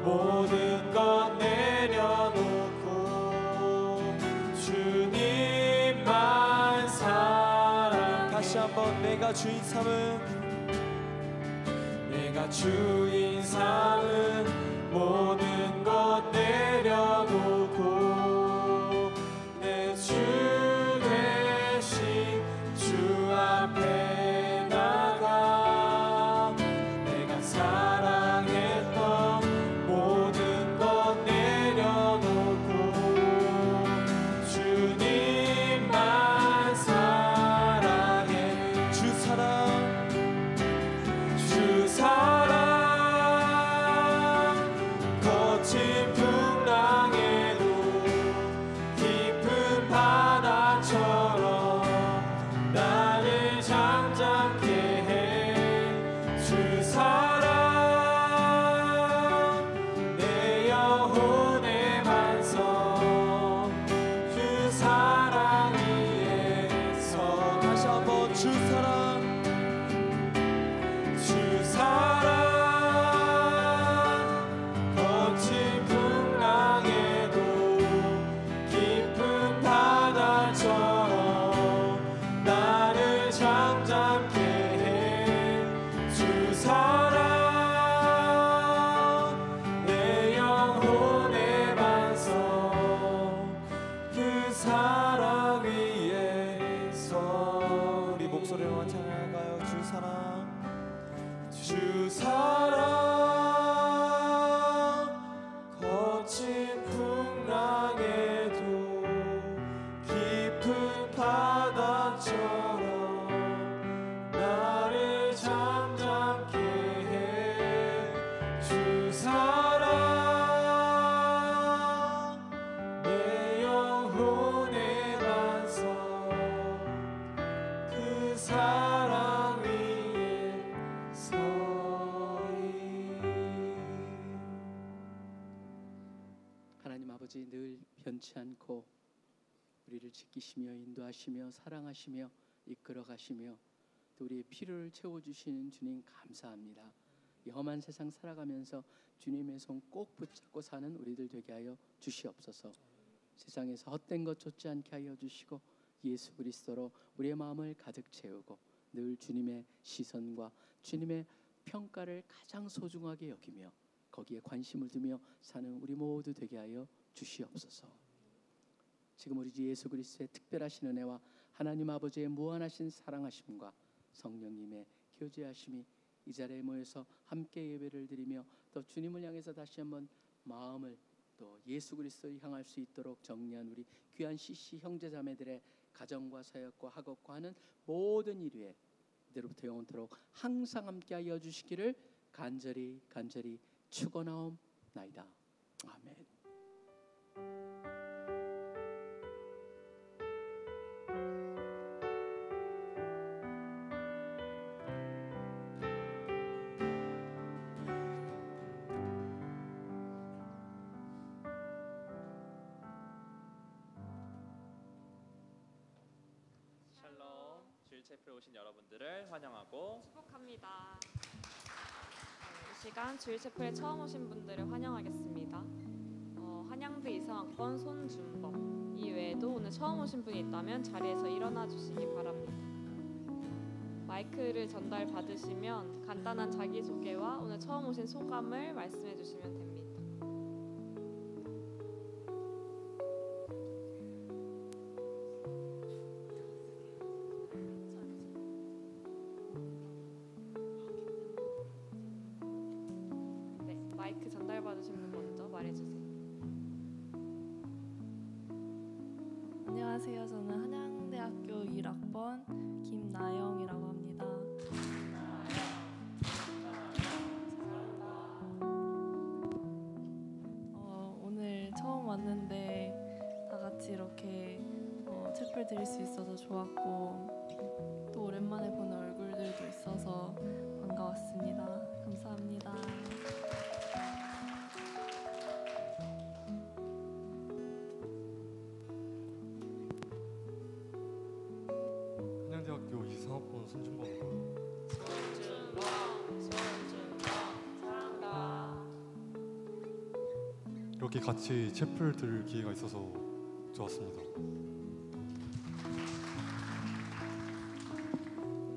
모든 것 내려놓고 주님만 사랑. 다시 한번 내가 주인 삼은, 내가 주인 삼은 모든 것 내려놓고 내 주 대신 주 앞에 나가 내가 사랑했던 모든 것 내려놓고 주님만 사랑해. 주 사랑, 주 사랑 거친 풍랑에도 깊은 바다처럼 나를 잠잠케 해. 주 사랑 내 영혼의 반석, 주 사랑 위에서. 다시 한번 주 사랑, 주 사랑 거친 풍랑에도 깊은 바다처럼 나를 잠잠케 해. 주 사랑 내 영혼의 반석, 그 사랑 위에서. 우리 목소리로만 찬양할까요? 주 사랑, 주 사랑 거친 풍랑에도 깊은 바다처럼 나를 잠잠케 해. 주 사랑 내 영혼의 반석, 그 사랑 위에 서리. 하나님 아버지, 늘 변치 않고 우리를 지키시며 인도하시며 사랑하시며 이끌어가시며 또 우리의 필요를 채워주시는 주님 감사합니다. 이 험한 세상 살아가면서 주님의 손 꼭 붙잡고 사는 우리들 되게 하여 주시옵소서. 세상에서 헛된 것 쫓지 않게 하여 주시고 예수 그리스도로 우리의 마음을 가득 채우고 늘 주님의 시선과 주님의 평가를 가장 소중하게 여기며 거기에 관심을 두며 사는 우리 모두 되게 하여 주시옵소서. 지금 우리 주 예수 그리스도의 특별하신 은혜와 하나님 아버지의 무한하신 사랑하심과 성령님의 교제하심이 이 자리에 모여서 함께 예배를 드리며 또 주님을 향해서 다시 한번 마음을 또 예수 그리스도를 향할 수 있도록 정리한 우리 귀한 CC 형제자매들의 가정과 사역과 학업과 하는 모든 일 위에 이제로부터 영원토록 항상 함께하여 주시기를 간절히 축원하옵나이다. 아멘. 샬롬, 주일체프에 오신 여러분들을 환영하고 축복합니다. 이 시간 주일체프에 처음 오신 분들을 환영하겠습니다. 한양대 이상학번 손준범 이외에도 오늘 처음 오신 분이 있다면 자리에서 일어나 주시기 바랍니다. 마이크를 전달 받으시면 간단한 자기소개와 오늘 처음 오신 소감을 말씀해 주시면 됩니다. 네, 마이크 전달 받으신 분 먼저 말해주세요. 안녕하세요. 저는 한양대학교 1학번 김나영이라고 합니다. 오늘 처음 왔는데 다 같이 이렇게 채플 드릴 수 있어서 좋았고 또 오랜만에 보는 나왔습니다. 감사합니다. 한양대학교 이상학번 손준범이고요. 이렇게 같이 채플 들을 기회가 있어서 좋았습니다.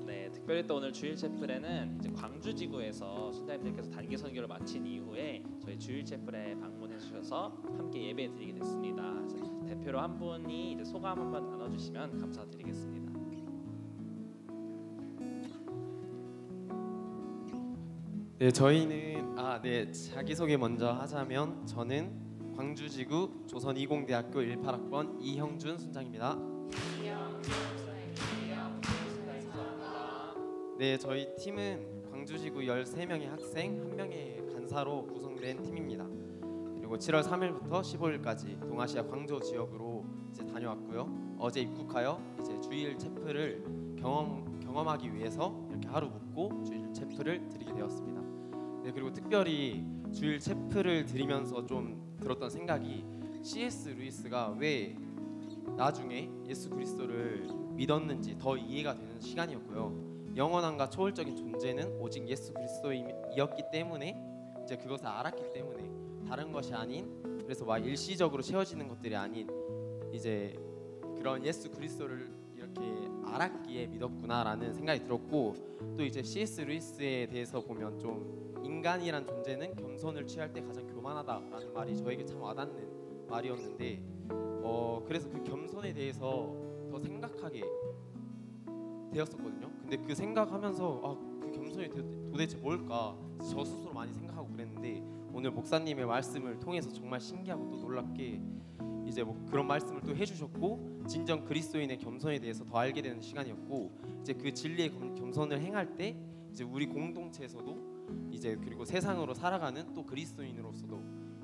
네, 특별히 또 오늘 주일 채플에는 이제 광주 지구에서 순장님들께서 단기 선교를 마친 이후에 저희 주일 채플에 방문해 주셔서 함께 예배 드리게 됐습니다. 그래서 대표로 한 분이 이제 소감 한번 나눠주시면 감사드리겠습니다. 네, 저희는 자기소개 먼저 하자면 저는 광주지구 조선20대학교 18학번 이형준 순장입니다. 네, 저희 팀은 광주지구 13명의 학생 1명의 간사로 구성된 팀입니다. 그리고 7월 3일부터 15일까지 동아시아 광저우 지역으로 이제 다녀왔고요. 어제 입국하여 이제 주일 채플을 경험하기 위해서 이렇게 하루 묵고 주일 채플을 드리게 되었습니다. 네, 그리고 특별히 주일 채플을 드리면서 좀 들었던 생각이 C.S. 루이스가 왜 나중에 예수 그리스도를 믿었는지 더 이해가 되는 시간이었고요. 영원함과 초월적인 존재는 오직 예수 그리스도이었기 때문에 이제 그것을 알았기 때문에 다른 것이 아닌, 그래서 막 일시적으로 채워지는 것들이 아닌 이제 그런 예수 그리스도를 이렇게 알았기에 믿었구나라는 생각이 들었고, 또 이제 C.S. 루이스에 대해서 보면 좀 인간이란 존재는 겸손을 취할 때 가장 교만하다라는 말이 저에게 참 와닿는 말이었는데, 그래서 그 겸손에 대해서 더 생각하게 되었었거든요. 근데 그 생각하면서 그 겸손이 도대체 뭘까 저 스스로 많이 생각하고 그랬는데, 오늘 목사님의 말씀을 통해서 정말 신기하고 또 놀랍게 이제 뭐 그런 말씀을 또 해주셨고, 진정 그리스도인의 겸손에 대해서 더 알게 되는 시간이었고, 이제 그 진리의 겸손을 행할 때 이제 우리 공동체에서도 이제 그리고 세상으로 살아가는 또 그리스도인으로서도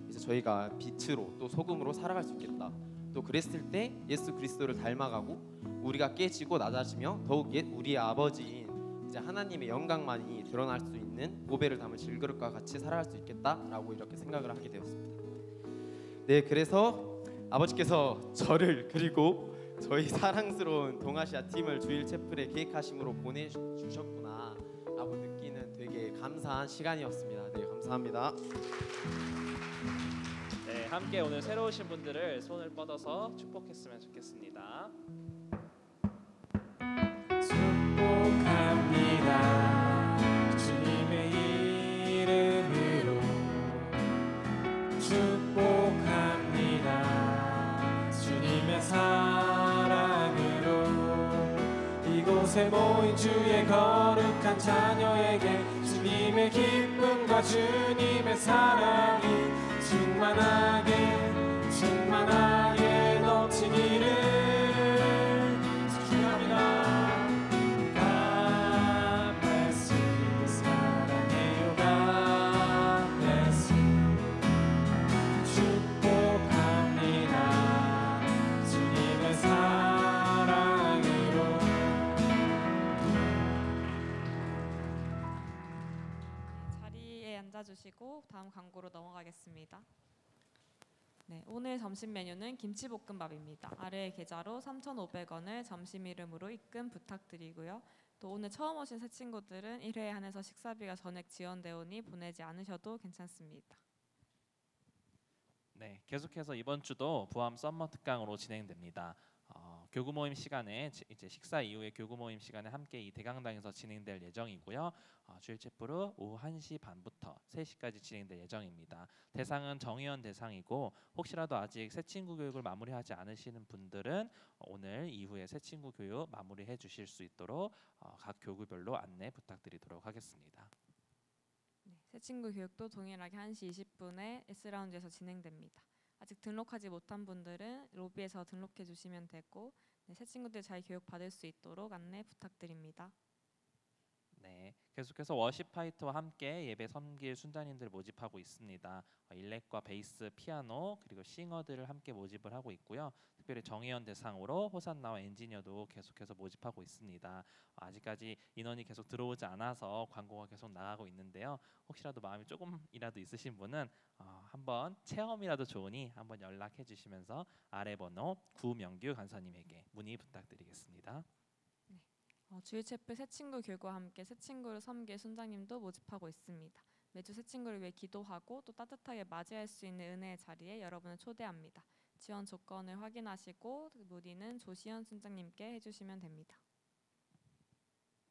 이제 저희가 빛으로 또 소금으로 살아갈 수 있겠다. 또 그랬을 때 예수 그리스도를 닮아가고 우리가 깨지고 낮아지며 더욱 우리의 아버지인 이제 하나님의 영광만이 드러날 수 있는 보배를 담은 질그릇과 같이 살아갈 수 있겠다라고 이렇게 생각을 하게 되었습니다. 네, 그래서 아버지께서 저를 그리고 저희 사랑스러운 동아시아 팀을 주일 채플에 계획하심으로 보내주셨구나 라고 느끼는 되게 감사한 시간이었습니다. 네, 감사합니다. 네, 함께 오늘 새로 오신 분들을 손을 뻗어서 축복했으면 좋겠습니다. 축복합니다. 주님의 이름으로 축복합니다. 주님의 사랑으로 이곳에 모인 주의 거룩한 자녀에게 주님의 기쁨과 주님의 사랑이 충만하게 넘치기를 축복합니다. God bless you. 사랑해요. God bless you. 축복합니다. 주님의 사랑으로. 자리에 앉아주시고 다음 광고로 넘어가겠습니다. 네, 오늘 점심 메뉴는 김치볶음밥입니다. 아래의 계좌로 3,500원을 점심 이름으로 입금 부탁드리고요. 또 오늘 처음 오신 새 친구들은 1회에 한해서 식사비가 전액 지원되오니 보내지 않으셔도 괜찮습니다. 네, 계속해서 이번 주도 부암 썸머 특강으로 진행됩니다. 교구 모임 시간에 이제 식사 이후에 교구 모임 시간에 함께 이 대강당에서 진행될 예정이고요. 주일 채플은 오후 1시 반부터 3시까지 진행될 예정입니다. 대상은 정의원 대상이고, 혹시라도 아직 새 친구 교육을 마무리하지 않으시는 분들은 오늘 이후에 새 친구 교육 마무리해 주실 수 있도록 각 교구별로 안내 부탁드리도록 하겠습니다. 네, 새 친구 교육도 동일하게 1시 20분에 S라운지에서 진행됩니다. 아직 등록하지 못한 분들은 로비에서 등록해 주시면 되고, 새 친구들 잘 교육 받을 수 있도록 안내 부탁드립니다. 네, 계속해서 워십 파이터와 함께 예배 섬길 순자님들 모집하고 있습니다. 일렉과 베이스, 피아노 그리고 싱어들을 함께 모집을 하고 있고요. 특별히 정혜연 대상으로 호산나와 엔지니어도 계속해서 모집하고 있습니다. 아직까지 인원이 계속 들어오지 않아서 광고가 계속 나가고 있는데요. 혹시라도 마음이 조금이라도 있으신 분은 한번 체험이라도 좋으니 한번 연락해 주시면서 아래 번호 구명규 간사님에게 문의 부탁드리겠습니다. 주일체플 새 친구 교구와 함께 새 친구를 섬길 순장님도 모집하고 있습니다. 매주 새 친구를 위해 기도하고 또 따뜻하게 맞이할 수 있는 은혜의 자리에 여러분을 초대합니다. 지원 조건을 확인하시고 문의는 조시현 순장님께 해주시면 됩니다.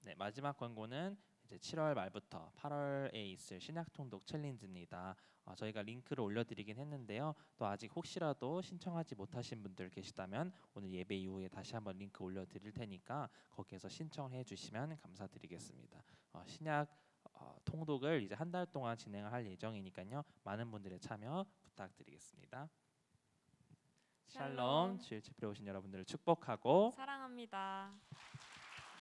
네, 마지막 광고는 이제 7월 말부터 8월에 있을 신약 통독 챌린지입니다. 저희가 링크를 올려드리긴 했는데요. 또 아직 혹시라도 신청하지 못하신 분들 계시다면 오늘 예배 이후에 다시 한번 링크 올려드릴 테니까 거기에서 신청해 주시면 감사드리겠습니다. 신약 통독을 이제 한 달 동안 진행을 할 예정이니까요. 많은 분들의 참여 부탁드리겠습니다. 샬롬, 주일 집회에 오신 여러분들을 축복하고 사랑합니다.